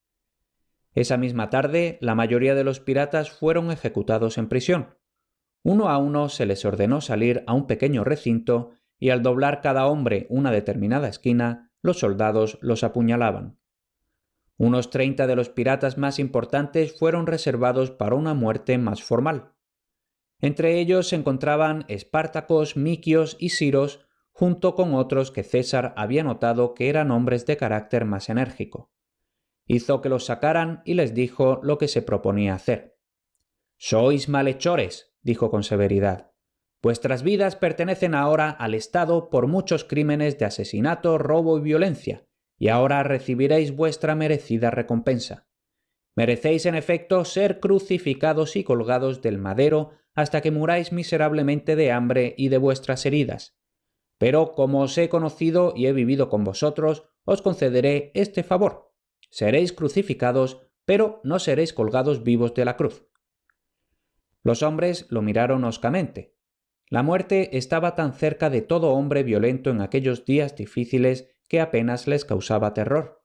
Esa misma tarde la mayoría de los piratas fueron ejecutados en prisión. Uno a uno se les ordenó salir a un pequeño recinto y al doblar cada hombre una determinada esquina, los soldados los apuñalaban. Unos 30 de los piratas más importantes fueron reservados para una muerte más formal. Entre ellos se encontraban Espartacos, Mikios y Siros, junto con otros que César había notado que eran hombres de carácter más enérgico. Hizo que los sacaran y les dijo lo que se proponía hacer. «Sois malhechores», dijo con severidad. «Vuestras vidas pertenecen ahora al Estado por muchos crímenes de asesinato, robo y violencia, y ahora recibiréis vuestra merecida recompensa. Merecéis en efecto ser crucificados y colgados del madero hasta que muráis miserablemente de hambre y de vuestras heridas. Pero como os he conocido y he vivido con vosotros, os concederé este favor. Seréis crucificados, pero no seréis colgados vivos de la cruz». Los hombres lo miraron hoscamente. La muerte estaba tan cerca de todo hombre violento en aquellos días difíciles que apenas les causaba terror.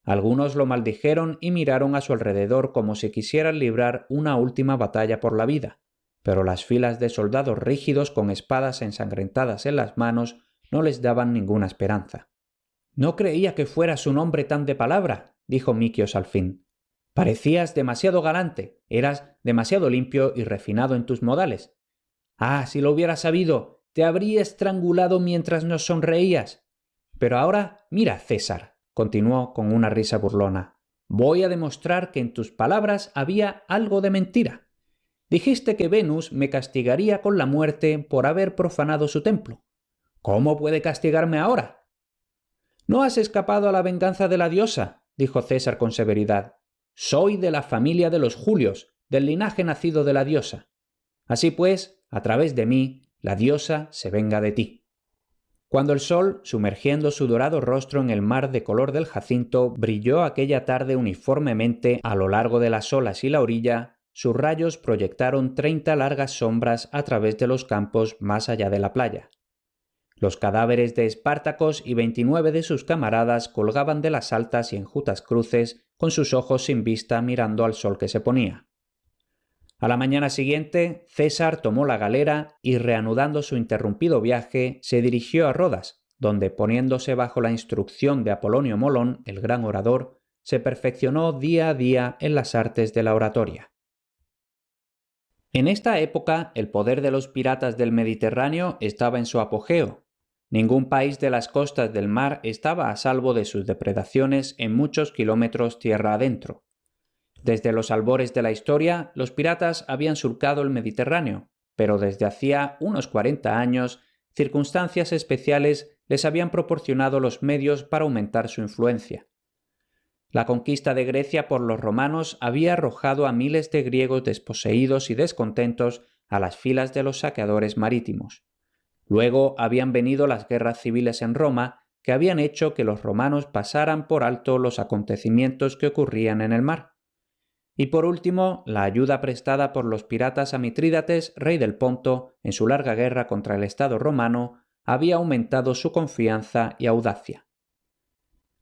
Algunos lo maldijeron y miraron a su alrededor como si quisieran librar una última batalla por la vida, pero las filas de soldados rígidos con espadas ensangrentadas en las manos no les daban ninguna esperanza. «No creía que fueras un hombre tan de palabra», dijo Mikios al fin. «Parecías demasiado galante, eras demasiado limpio y refinado en tus modales. Ah, si lo hubieras sabido, te habría estrangulado mientras nos sonreías. Pero ahora, mira, César», continuó con una risa burlona, «voy a demostrar que en tus palabras había algo de mentira. Dijiste que Venus me castigaría con la muerte por haber profanado su templo. ¿Cómo puede castigarme ahora?» «No has escapado a la venganza de la diosa», dijo César con severidad. «Soy de la familia de los Julios, del linaje nacido de la diosa. Así pues, a través de mí, la diosa se venga de ti». Cuando el sol, sumergiendo su dorado rostro en el mar de color del jacinto, brilló aquella tarde uniformemente a lo largo de las olas y la orilla, sus rayos proyectaron 30 largas sombras a través de los campos más allá de la playa. Los cadáveres de Espartacos y 29 de sus camaradas colgaban de las altas y enjutas cruces, con sus ojos sin vista mirando al sol que se ponía. A la mañana siguiente, César tomó la galera y, reanudando su interrumpido viaje, se dirigió a Rodas, donde, poniéndose bajo la instrucción de Apolonio Molón, el gran orador, se perfeccionó día a día en las artes de la oratoria. En esta época, el poder de los piratas del Mediterráneo estaba en su apogeo. Ningún país de las costas del mar estaba a salvo de sus depredaciones en muchos kilómetros tierra adentro. Desde los albores de la historia, los piratas habían surcado el Mediterráneo, pero desde hacía unos 40 años, circunstancias especiales les habían proporcionado los medios para aumentar su influencia. La conquista de Grecia por los romanos había arrojado a miles de griegos desposeídos y descontentos a las filas de los saqueadores marítimos. Luego habían venido las guerras civiles en Roma, que habían hecho que los romanos pasaran por alto los acontecimientos que ocurrían en el mar. Y por último, la ayuda prestada por los piratas a Mitrídates, rey del Ponto, en su larga guerra contra el Estado romano, había aumentado su confianza y audacia.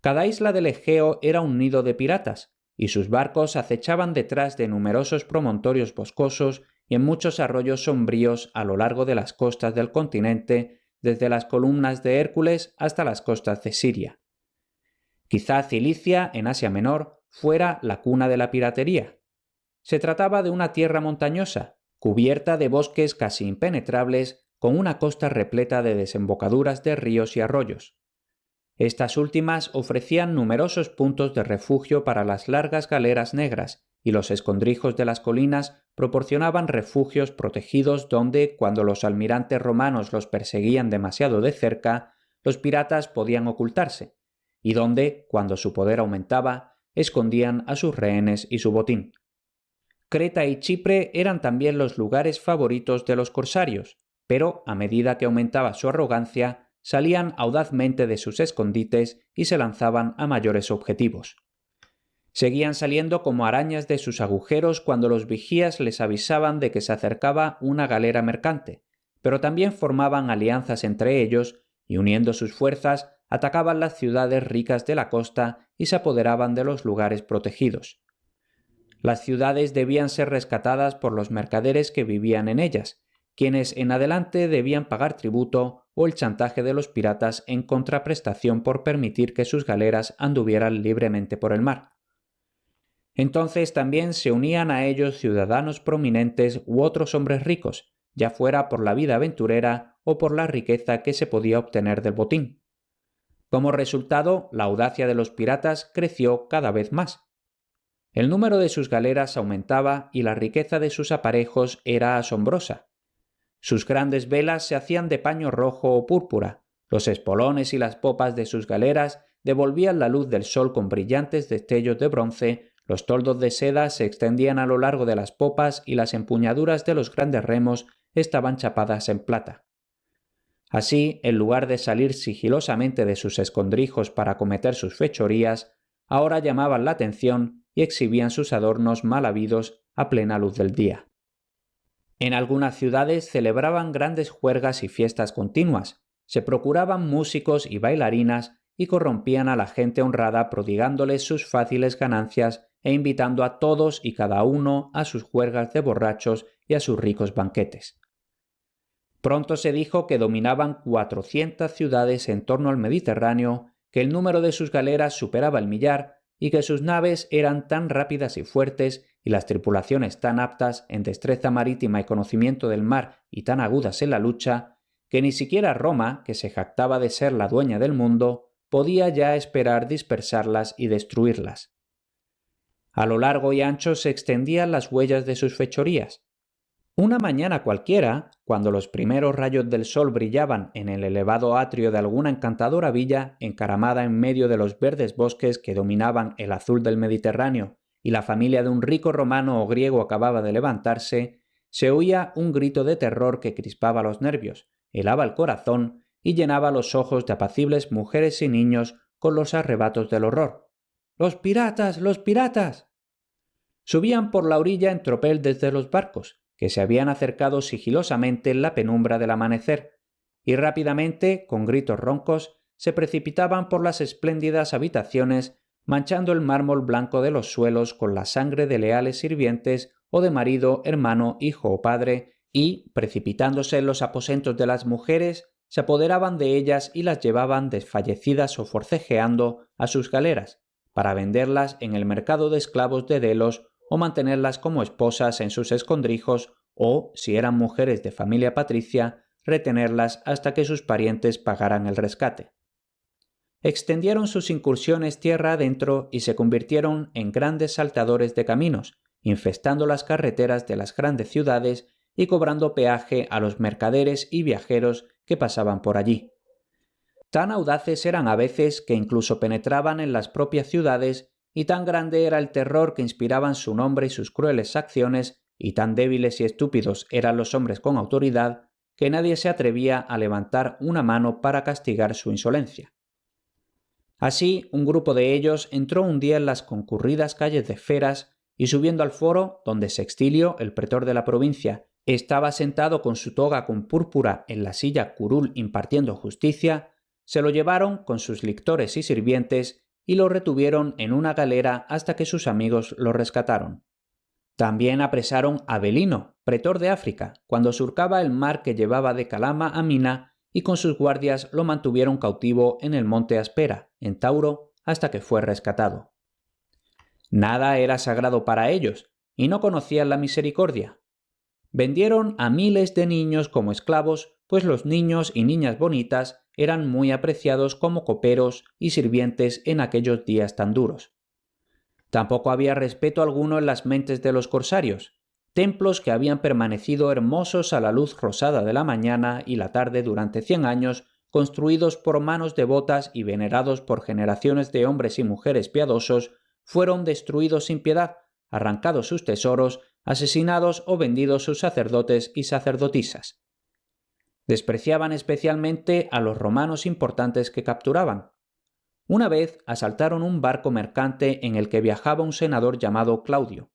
Cada isla del Egeo era un nido de piratas, y sus barcos acechaban detrás de numerosos promontorios boscosos y en muchos arroyos sombríos a lo largo de las costas del continente, desde las columnas de Hércules hasta las costas de Siria. Quizá Cilicia, en Asia Menor, fuera la cuna de la piratería. Se trataba de una tierra montañosa, cubierta de bosques casi impenetrables, con una costa repleta de desembocaduras de ríos y arroyos. Estas últimas ofrecían numerosos puntos de refugio para las largas galeras negras, y los escondrijos de las colinas proporcionaban refugios protegidos donde, cuando los almirantes romanos los perseguían demasiado de cerca, los piratas podían ocultarse, y donde, cuando su poder aumentaba, escondían a sus rehenes y su botín. Creta y Chipre eran también los lugares favoritos de los corsarios, pero a medida que aumentaba su arrogancia, salían audazmente de sus escondites y se lanzaban a mayores objetivos. Seguían saliendo como arañas de sus agujeros cuando los vigías les avisaban de que se acercaba una galera mercante, pero también formaban alianzas entre ellos y, uniendo sus fuerzas, atacaban las ciudades ricas de la costa y se apoderaban de los lugares protegidos. Las ciudades debían ser rescatadas por los mercaderes que vivían en ellas, quienes en adelante debían pagar tributo o el chantaje de los piratas en contraprestación por permitir que sus galeras anduvieran libremente por el mar. Entonces también se unían a ellos ciudadanos prominentes u otros hombres ricos, ya fuera por la vida aventurera o por la riqueza que se podía obtener del botín. Como resultado, la audacia de los piratas creció cada vez más. El número de sus galeras aumentaba y la riqueza de sus aparejos era asombrosa. Sus grandes velas se hacían de paño rojo o púrpura, los espolones y las popas de sus galeras devolvían la luz del sol con brillantes destellos de bronce, los toldos de seda se extendían a lo largo de las popas y las empuñaduras de los grandes remos estaban chapadas en plata. Así, en lugar de salir sigilosamente de sus escondrijos para cometer sus fechorías, ahora llamaban la atención y exhibían sus adornos mal habidos a plena luz del día. En algunas ciudades celebraban grandes juergas y fiestas continuas, se procuraban músicos y bailarinas y corrompían a la gente honrada prodigándoles sus fáciles ganancias e invitando a todos y cada uno a sus juergas de borrachos y a sus ricos banquetes. Pronto se dijo que dominaban 400 ciudades en torno al Mediterráneo, que el número de sus galeras superaba el millar y que sus naves eran tan rápidas y fuertes y las tripulaciones tan aptas en destreza marítima y conocimiento del mar y tan agudas en la lucha, que ni siquiera Roma, que se jactaba de ser la dueña del mundo, podía ya esperar dispersarlas y destruirlas. A lo largo y ancho se extendían las huellas de sus fechorías. Una mañana cualquiera, cuando los primeros rayos del sol brillaban en el elevado atrio de alguna encantadora villa encaramada en medio de los verdes bosques que dominaban el azul del Mediterráneo, y la familia de un rico romano o griego acababa de levantarse, se oía un grito de terror que crispaba los nervios, helaba el corazón y llenaba los ojos de apacibles mujeres y niños con los arrebatos del horror. ¡Los piratas! ¡Los piratas! Subían por la orilla en tropel desde los barcos, que se habían acercado sigilosamente en la penumbra del amanecer, y rápidamente, con gritos roncos, se precipitaban por las espléndidas habitaciones, manchando el mármol blanco de los suelos con la sangre de leales sirvientes o de marido, hermano, hijo o padre, y, precipitándose en los aposentos de las mujeres, se apoderaban de ellas y las llevaban desfallecidas o forcejeando a sus galeras, para venderlas en el mercado de esclavos de Delos o mantenerlas como esposas en sus escondrijos o, si eran mujeres de familia patricia, retenerlas hasta que sus parientes pagaran el rescate. Extendieron sus incursiones tierra adentro y se convirtieron en grandes saltadores de caminos, infestando las carreteras de las grandes ciudades y cobrando peaje a los mercaderes y viajeros que pasaban por allí. Tan audaces eran a veces que incluso penetraban en las propias ciudades, y tan grande era el terror que inspiraban su nombre y sus crueles acciones, y tan débiles y estúpidos eran los hombres con autoridad, que nadie se atrevía a levantar una mano para castigar su insolencia. Así, un grupo de ellos entró un día en las concurridas calles de Feras y, subiendo al foro, donde Sextilio, el pretor de la provincia, estaba sentado con su toga con púrpura en la silla curul impartiendo justicia, se lo llevaron con sus lictores y sirvientes y lo retuvieron en una galera hasta que sus amigos lo rescataron. También apresaron a Belino, pretor de África, cuando surcaba el mar que llevaba de Calama a Mina, y con sus guardias lo mantuvieron cautivo en el monte Aspera, en Tauro, hasta que fue rescatado. Nada era sagrado para ellos, y no conocían la misericordia. Vendieron a miles de niños como esclavos, pues los niños y niñas bonitas eran muy apreciados como coperos y sirvientes en aquellos días tan duros. Tampoco había respeto alguno en las mentes de los corsarios, templos que habían permanecido hermosos a la luz rosada de la mañana y la tarde durante 100 años, construidos por manos devotas y venerados por generaciones de hombres y mujeres piadosos, fueron destruidos sin piedad, arrancados sus tesoros, asesinados o vendidos sus sacerdotes y sacerdotisas. Despreciaban especialmente a los romanos importantes que capturaban. Una vez asaltaron un barco mercante en el que viajaba un senador llamado Claudio.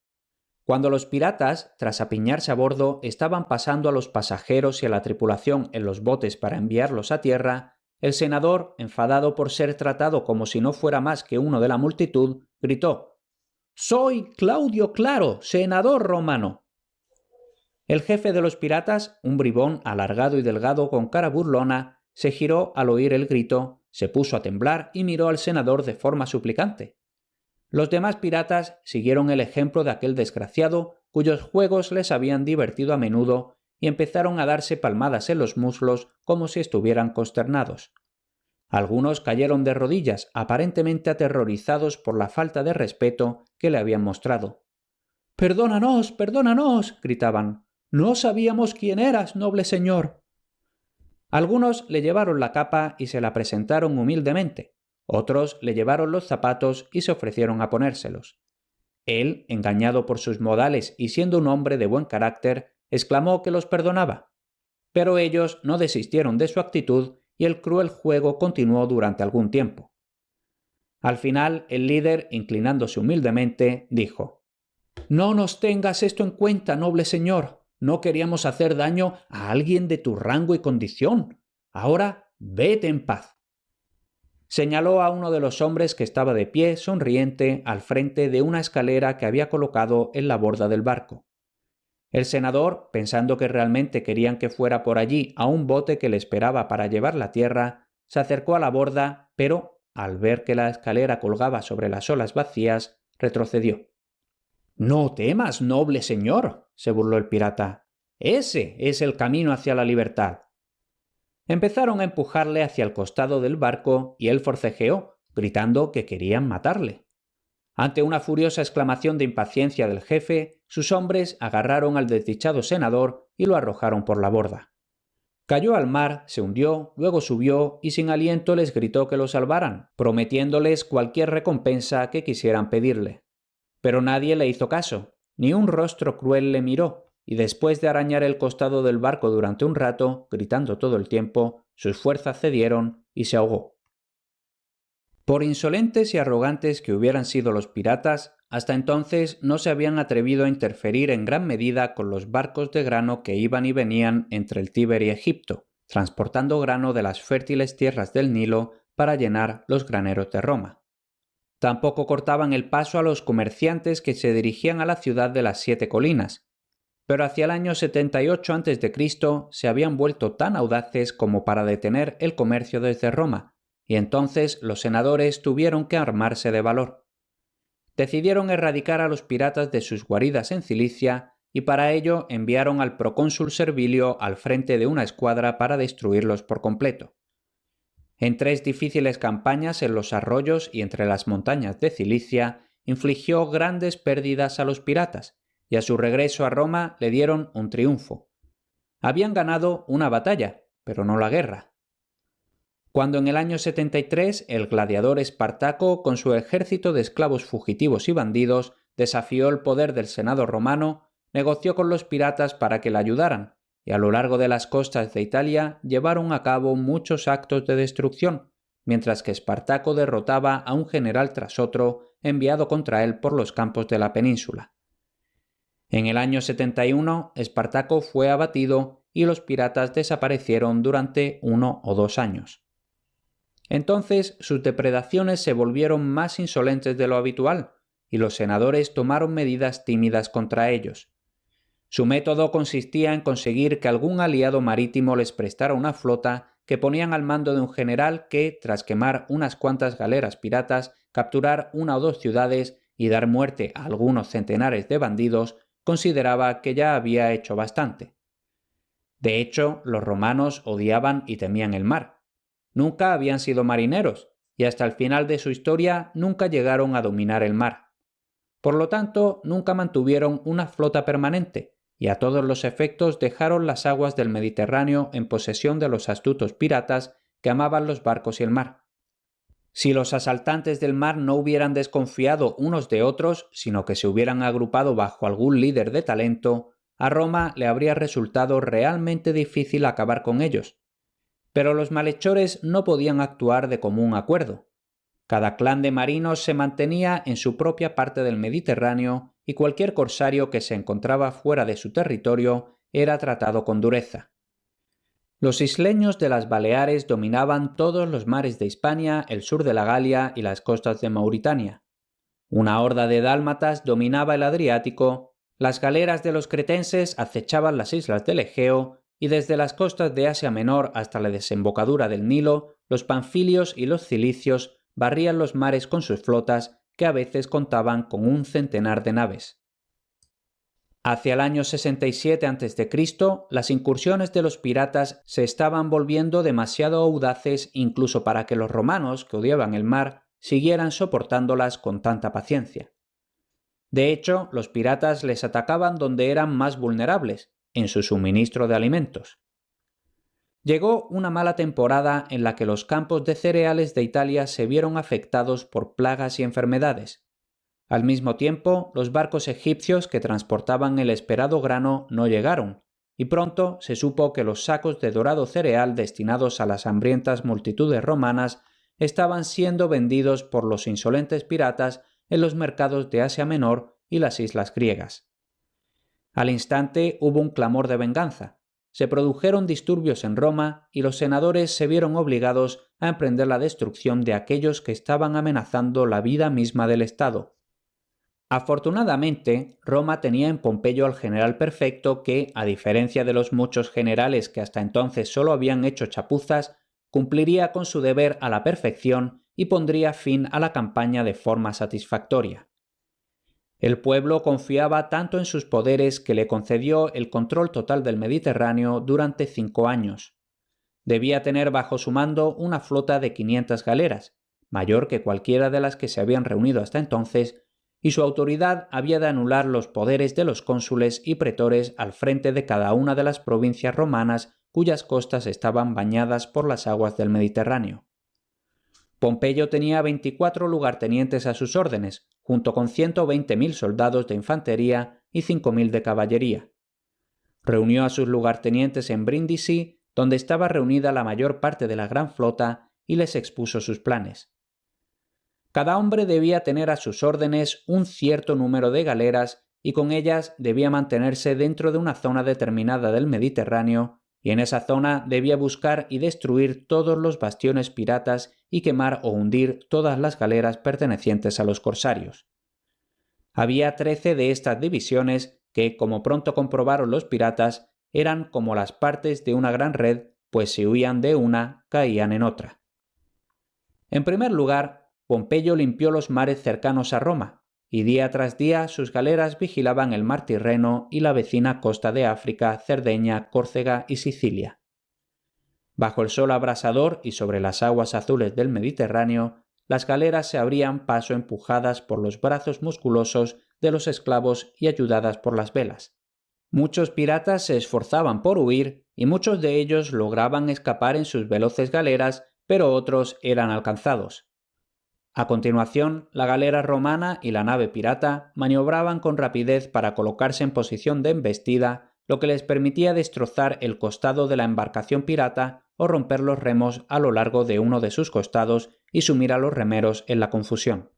Cuando los piratas, tras apiñarse a bordo, estaban pasando a los pasajeros y a la tripulación en los botes para enviarlos a tierra, el senador, enfadado por ser tratado como si no fuera más que uno de la multitud, gritó: «¡Soy Claudio Claro, senador romano!». El jefe de los piratas, un bribón alargado y delgado con cara burlona, se giró al oír el grito, se puso a temblar y miró al senador de forma suplicante. Los demás piratas siguieron el ejemplo de aquel desgraciado, cuyos juegos les habían divertido a menudo, y empezaron a darse palmadas en los muslos como si estuvieran consternados. Algunos cayeron de rodillas, aparentemente aterrorizados por la falta de respeto que le habían mostrado. «¡Perdónanos, perdónanos!», gritaban. «No sabíamos quién eras, noble señor». Algunos le llevaron la capa y se la presentaron humildemente. Otros le llevaron los zapatos y se ofrecieron a ponérselos. Él, engañado por sus modales y siendo un hombre de buen carácter, exclamó que los perdonaba. Pero ellos no desistieron de su actitud y el cruel juego continuó durante algún tiempo. Al final, el líder, inclinándose humildemente, dijo: «No nos tengas esto en cuenta, noble señor. No queríamos hacer daño a alguien de tu rango y condición. Ahora vete en paz». Señaló a uno de los hombres que estaba de pie, sonriente, al frente de una escalera que había colocado en la borda del barco. El senador, pensando que realmente querían que fuera por allí a un bote que le esperaba para llevarla a tierra, se acercó a la borda, pero, al ver que la escalera colgaba sobre las olas vacías, retrocedió. «No temas, noble señor», se burló el pirata. «Ese es el camino hacia la libertad». Empezaron a empujarle hacia el costado del barco y él forcejeó, gritando que querían matarle. Ante una furiosa exclamación de impaciencia del jefe, sus hombres agarraron al desdichado senador y lo arrojaron por la borda. Cayó al mar, se hundió, luego subió y sin aliento les gritó que lo salvaran, prometiéndoles cualquier recompensa que quisieran pedirle. Pero nadie le hizo caso, ni un rostro cruel le miró, y después de arañar el costado del barco durante un rato, gritando todo el tiempo, sus fuerzas cedieron y se ahogó. Por insolentes y arrogantes que hubieran sido los piratas, hasta entonces no se habían atrevido a interferir en gran medida con los barcos de grano que iban y venían entre el Tíber y Egipto, transportando grano de las fértiles tierras del Nilo para llenar los graneros de Roma. Tampoco cortaban el paso a los comerciantes que se dirigían a la ciudad de las 7 colinas, pero hacia el año 78 a.C. se habían vuelto tan audaces como para detener el comercio desde Roma, y entonces los senadores tuvieron que armarse de valor. Decidieron erradicar a los piratas de sus guaridas en Cilicia y para ello enviaron al procónsul Servilio al frente de una escuadra para destruirlos por completo. En 3 difíciles campañas en los arroyos y entre las montañas de Cilicia, infligió grandes pérdidas a los piratas, y a su regreso a Roma le dieron un triunfo. Habían ganado una batalla, pero no la guerra. Cuando en el año 73 el gladiador Espartaco, con su ejército de esclavos fugitivos y bandidos, desafió el poder del Senado romano, negoció con los piratas para que le ayudaran, y a lo largo de las costas de Italia llevaron a cabo muchos actos de destrucción, mientras que Espartaco derrotaba a un general tras otro enviado contra él por los campos de la península. En el año 71, Espartaco fue abatido y los piratas desaparecieron durante 1 o 2 años. Entonces sus depredaciones se volvieron más insolentes de lo habitual, y los senadores tomaron medidas tímidas contra ellos. Su método consistía en conseguir que algún aliado marítimo les prestara una flota que ponían al mando de un general que, tras quemar unas cuantas galeras piratas, capturar una o dos ciudades y dar muerte a algunos centenares de bandidos, consideraba que ya había hecho bastante. De hecho, los romanos odiaban y temían el mar. Nunca habían sido marineros, y hasta el final de su historia nunca llegaron a dominar el mar. Por lo tanto, nunca mantuvieron una flota permanente, y a todos los efectos dejaron las aguas del Mediterráneo en posesión de los astutos piratas que amaban los barcos y el mar. Si los asaltantes del mar no hubieran desconfiado unos de otros, sino que se hubieran agrupado bajo algún líder de talento, a Roma le habría resultado realmente difícil acabar con ellos. Pero los malhechores no podían actuar de común acuerdo. Cada clan de marinos se mantenía en su propia parte del Mediterráneo y cualquier corsario que se encontraba fuera de su territorio era tratado con dureza. Los isleños de las Baleares dominaban todos los mares de Hispania, el sur de la Galia y las costas de Mauritania. Una horda de dálmatas dominaba el Adriático, las galeras de los cretenses acechaban las islas del Egeo y desde las costas de Asia Menor hasta la desembocadura del Nilo, los panfilios y los cilicios barrían los mares con sus flotas que a veces contaban con un centenar de naves. Hacia el año 67 a.C., las incursiones de los piratas se estaban volviendo demasiado audaces incluso para que los romanos, que odiaban el mar, siguieran soportándolas con tanta paciencia. De hecho, los piratas les atacaban donde eran más vulnerables, en su suministro de alimentos. Llegó una mala temporada en la que los campos de cereales de Italia se vieron afectados por plagas y enfermedades. Al mismo tiempo, los barcos egipcios que transportaban el esperado grano no llegaron, y pronto se supo que los sacos de dorado cereal destinados a las hambrientas multitudes romanas estaban siendo vendidos por los insolentes piratas en los mercados de Asia Menor y las islas griegas. Al instante hubo un clamor de venganza. Se produjeron disturbios en Roma y los senadores se vieron obligados a emprender la destrucción de aquellos que estaban amenazando la vida misma del Estado. Afortunadamente, Roma tenía en Pompeyo al general perfecto que, a diferencia de los muchos generales que hasta entonces solo habían hecho chapuzas, cumpliría con su deber a la perfección y pondría fin a la campaña de forma satisfactoria. El pueblo confiaba tanto en sus poderes que le concedió el control total del Mediterráneo durante 5 años. Debía tener bajo su mando una flota de 500 galeras, mayor que cualquiera de las que se habían reunido hasta entonces, y su autoridad había de anular los poderes de los cónsules y pretores al frente de cada una de las provincias romanas cuyas costas estaban bañadas por las aguas del Mediterráneo. Pompeyo tenía 24 lugartenientes a sus órdenes, junto con 120.000 soldados de infantería y 5.000 de caballería. Reunió a sus lugartenientes en Brindisi, donde estaba reunida la mayor parte de la gran flota, y les expuso sus planes. Cada hombre debía tener a sus órdenes un cierto número de galeras y con ellas debía mantenerse dentro de una zona determinada del Mediterráneo, y en esa zona debía buscar y destruir todos los bastiones piratas y quemar o hundir todas las galeras pertenecientes a los corsarios. Había 13 de estas divisiones que, como pronto comprobaron los piratas, eran como las partes de una gran red, pues si huían de una, caían en otra. En primer lugar, Pompeyo limpió los mares cercanos a Roma, y día tras día sus galeras vigilaban el mar Tirreno y la vecina costa de África, Cerdeña, Córcega y Sicilia. Bajo el sol abrasador y sobre las aguas azules del Mediterráneo, las galeras se abrían paso empujadas por los brazos musculosos de los esclavos y ayudadas por las velas. Muchos piratas se esforzaban por huir y muchos de ellos lograban escapar en sus veloces galeras, pero otros eran alcanzados. A continuación, la galera romana y la nave pirata maniobraban con rapidez para colocarse en posición de embestida, lo que les permitía destrozar el costado de la embarcación pirata o romper los remos a lo largo de uno de sus costados y sumir a los remeros en la confusión.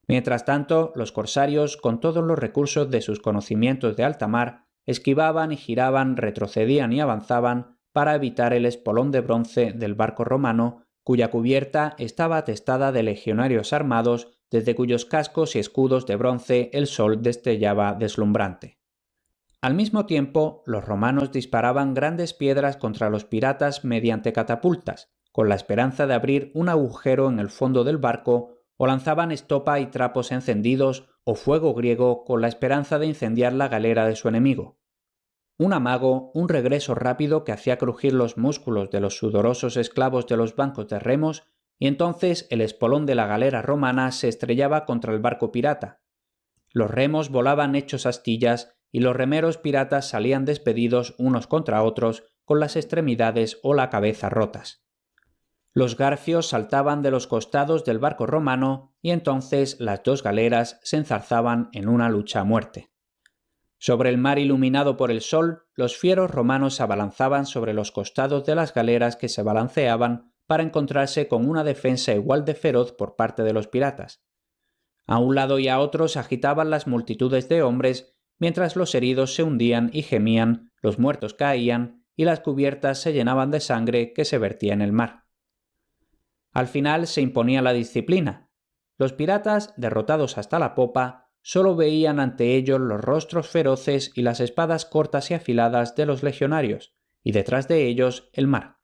Mientras tanto, los corsarios, con todos los recursos de sus conocimientos de alta mar, esquivaban y giraban, retrocedían y avanzaban para evitar el espolón de bronce del barco romano, cuya cubierta estaba atestada de legionarios armados, desde cuyos cascos y escudos de bronce el sol destellaba deslumbrante. Al mismo tiempo, los romanos disparaban grandes piedras contra los piratas mediante catapultas, con la esperanza de abrir un agujero en el fondo del barco, o lanzaban estopa y trapos encendidos o fuego griego con la esperanza de incendiar la galera de su enemigo. Un amago, un regreso rápido que hacía crujir los músculos de los sudorosos esclavos de los bancos de remos, y entonces el espolón de la galera romana se estrellaba contra el barco pirata. Los remos volaban hechos astillas y los remeros piratas salían despedidos unos contra otros con las extremidades o la cabeza rotas. Los garfios saltaban de los costados del barco romano y entonces las dos galeras se enzarzaban en una lucha a muerte. Sobre el mar iluminado por el sol, los fieros romanos se abalanzaban sobre los costados de las galeras que se balanceaban para encontrarse con una defensa igual de feroz por parte de los piratas. A un lado y a otro se agitaban las multitudes de hombres, mientras los heridos se hundían y gemían, los muertos caían y las cubiertas se llenaban de sangre que se vertía en el mar. Al final se imponía la disciplina. Los piratas, derrotados hasta la popa, solo veían ante ellos los rostros feroces y las espadas cortas y afiladas de los legionarios, y detrás de ellos el mar.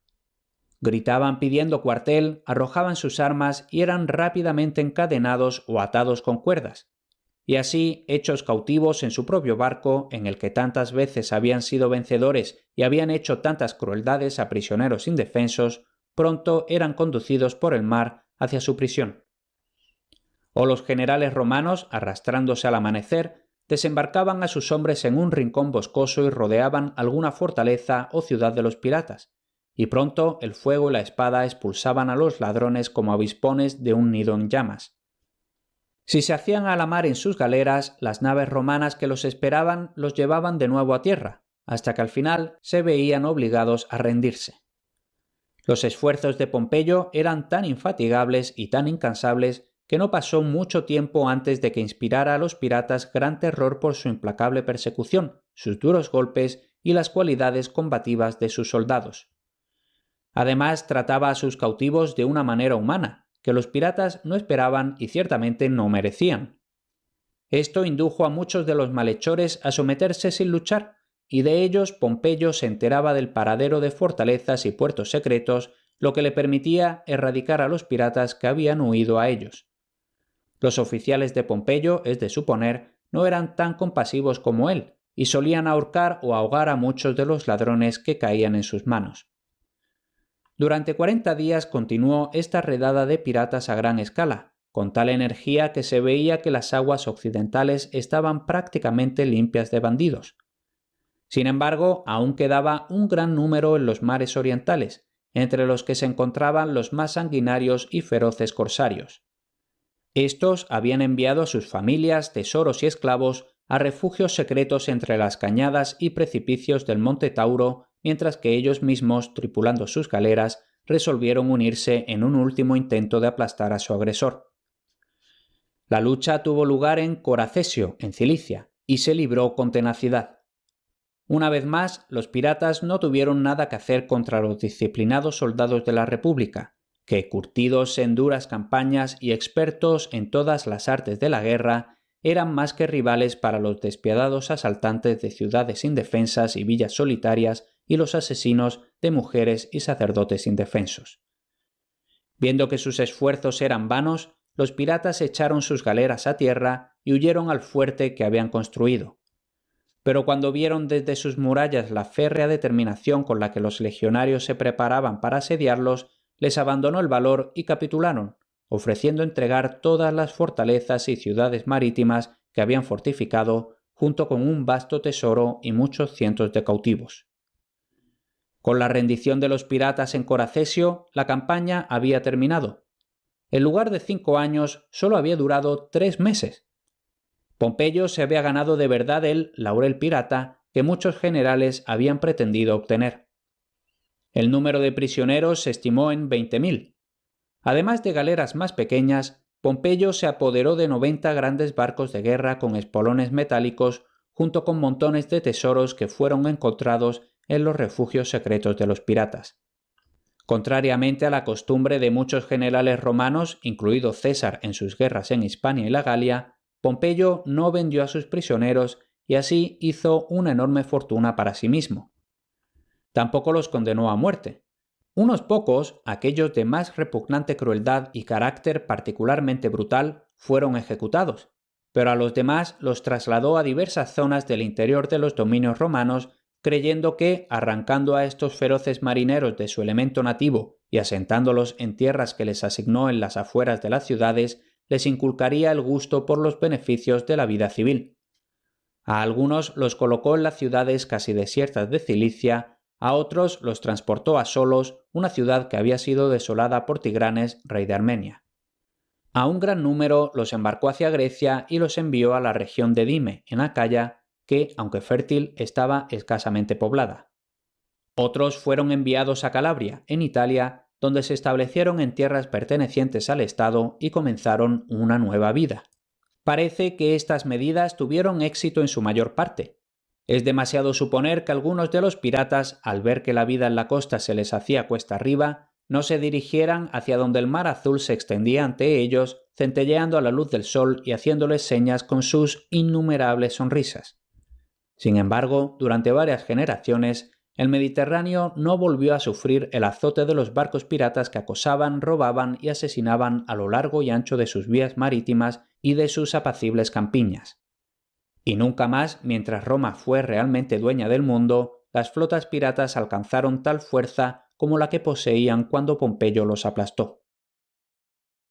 Gritaban pidiendo cuartel, arrojaban sus armas y eran rápidamente encadenados o atados con cuerdas. Y así, hechos cautivos en su propio barco, en el que tantas veces habían sido vencedores y habían hecho tantas crueldades a prisioneros indefensos, pronto eran conducidos por el mar hacia su prisión. O los generales romanos, arrastrándose al amanecer, desembarcaban a sus hombres en un rincón boscoso y rodeaban alguna fortaleza o ciudad de los piratas, y pronto el fuego y la espada expulsaban a los ladrones como avispones de un nido en llamas. Si se hacían a la mar en sus galeras, las naves romanas que los esperaban los llevaban de nuevo a tierra, hasta que al final se veían obligados a rendirse. Los esfuerzos de Pompeyo eran tan infatigables y tan incansables que no pasó mucho tiempo antes de que inspirara a los piratas gran terror por su implacable persecución, sus duros golpes y las cualidades combativas de sus soldados. Además, trataba a sus cautivos de una manera humana, que los piratas no esperaban y ciertamente no merecían. Esto indujo a muchos de los malhechores a someterse sin luchar, y de ellos Pompeyo se enteraba del paradero de fortalezas y puertos secretos, lo que le permitía erradicar a los piratas que habían huido a ellos. Los oficiales de Pompeyo, es de suponer, no eran tan compasivos como él, y solían ahorcar o ahogar a muchos de los ladrones que caían en sus manos. Durante 40 días continuó esta redada de piratas a gran escala, con tal energía que se veía que las aguas occidentales estaban prácticamente limpias de bandidos. Sin embargo, aún quedaba un gran número en los mares orientales, entre los que se encontraban los más sanguinarios y feroces corsarios. Estos habían enviado a sus familias, tesoros y esclavos a refugios secretos entre las cañadas y precipicios del monte Tauro, mientras que ellos mismos, tripulando sus galeras, resolvieron unirse en un último intento de aplastar a su agresor. La lucha tuvo lugar en Coracesio, en Cilicia, y se libró con tenacidad. Una vez más, los piratas no tuvieron nada que hacer contra los disciplinados soldados de la República, que, curtidos en duras campañas y expertos en todas las artes de la guerra, eran más que rivales para los despiadados asaltantes de ciudades indefensas y villas solitarias y los asesinos de mujeres y sacerdotes indefensos. Viendo que sus esfuerzos eran vanos, los piratas echaron sus galeras a tierra y huyeron al fuerte que habían construido. Pero cuando vieron desde sus murallas la férrea determinación con la que los legionarios se preparaban para asediarlos, les abandonó el valor y capitularon, ofreciendo entregar todas las fortalezas y ciudades marítimas que habían fortificado, junto con un vasto tesoro y muchos cientos de cautivos. Con la rendición de los piratas en Coracesio, la campaña había terminado. En lugar de 5 años, solo había durado 3 meses. Pompeyo se había ganado de verdad el laurel pirata que muchos generales habían pretendido obtener. El número de prisioneros se estimó en 20.000. Además de galeras más pequeñas, Pompeyo se apoderó de 90 grandes barcos de guerra con espolones metálicos, junto con montones de tesoros que fueron encontrados en los refugios secretos de los piratas. Contrariamente a la costumbre de muchos generales romanos, incluido César en sus guerras en Hispania y la Galia, Pompeyo no vendió a sus prisioneros y así hizo una enorme fortuna para sí mismo. Tampoco los condenó a muerte. Unos pocos, aquellos de más repugnante crueldad y carácter particularmente brutal, fueron ejecutados, pero a los demás los trasladó a diversas zonas del interior de los dominios romanos, creyendo que, arrancando a estos feroces marineros de su elemento nativo y asentándolos en tierras que les asignó en las afueras de las ciudades, les inculcaría el gusto por los beneficios de la vida civil. A algunos los colocó en las ciudades casi desiertas de Cilicia, a otros los transportó a Solos, una ciudad que había sido desolada por Tigranes, rey de Armenia. A un gran número los embarcó hacia Grecia y los envió a la región de Dime, en Acaya, que, aunque fértil, estaba escasamente poblada. Otros fueron enviados a Calabria, en Italia, donde se establecieron en tierras pertenecientes al Estado y comenzaron una nueva vida. Parece que estas medidas tuvieron éxito en su mayor parte. Es demasiado suponer que algunos de los piratas, al ver que la vida en la costa se les hacía cuesta arriba, no se dirigieran hacia donde el mar azul se extendía ante ellos, centelleando a la luz del sol y haciéndoles señas con sus innumerables sonrisas. Sin embargo, durante varias generaciones, el Mediterráneo no volvió a sufrir el azote de los barcos piratas que acosaban, robaban y asesinaban a lo largo y ancho de sus vías marítimas y de sus apacibles campiñas. Y nunca más, mientras Roma fue realmente dueña del mundo, las flotas piratas alcanzaron tal fuerza como la que poseían cuando Pompeyo los aplastó.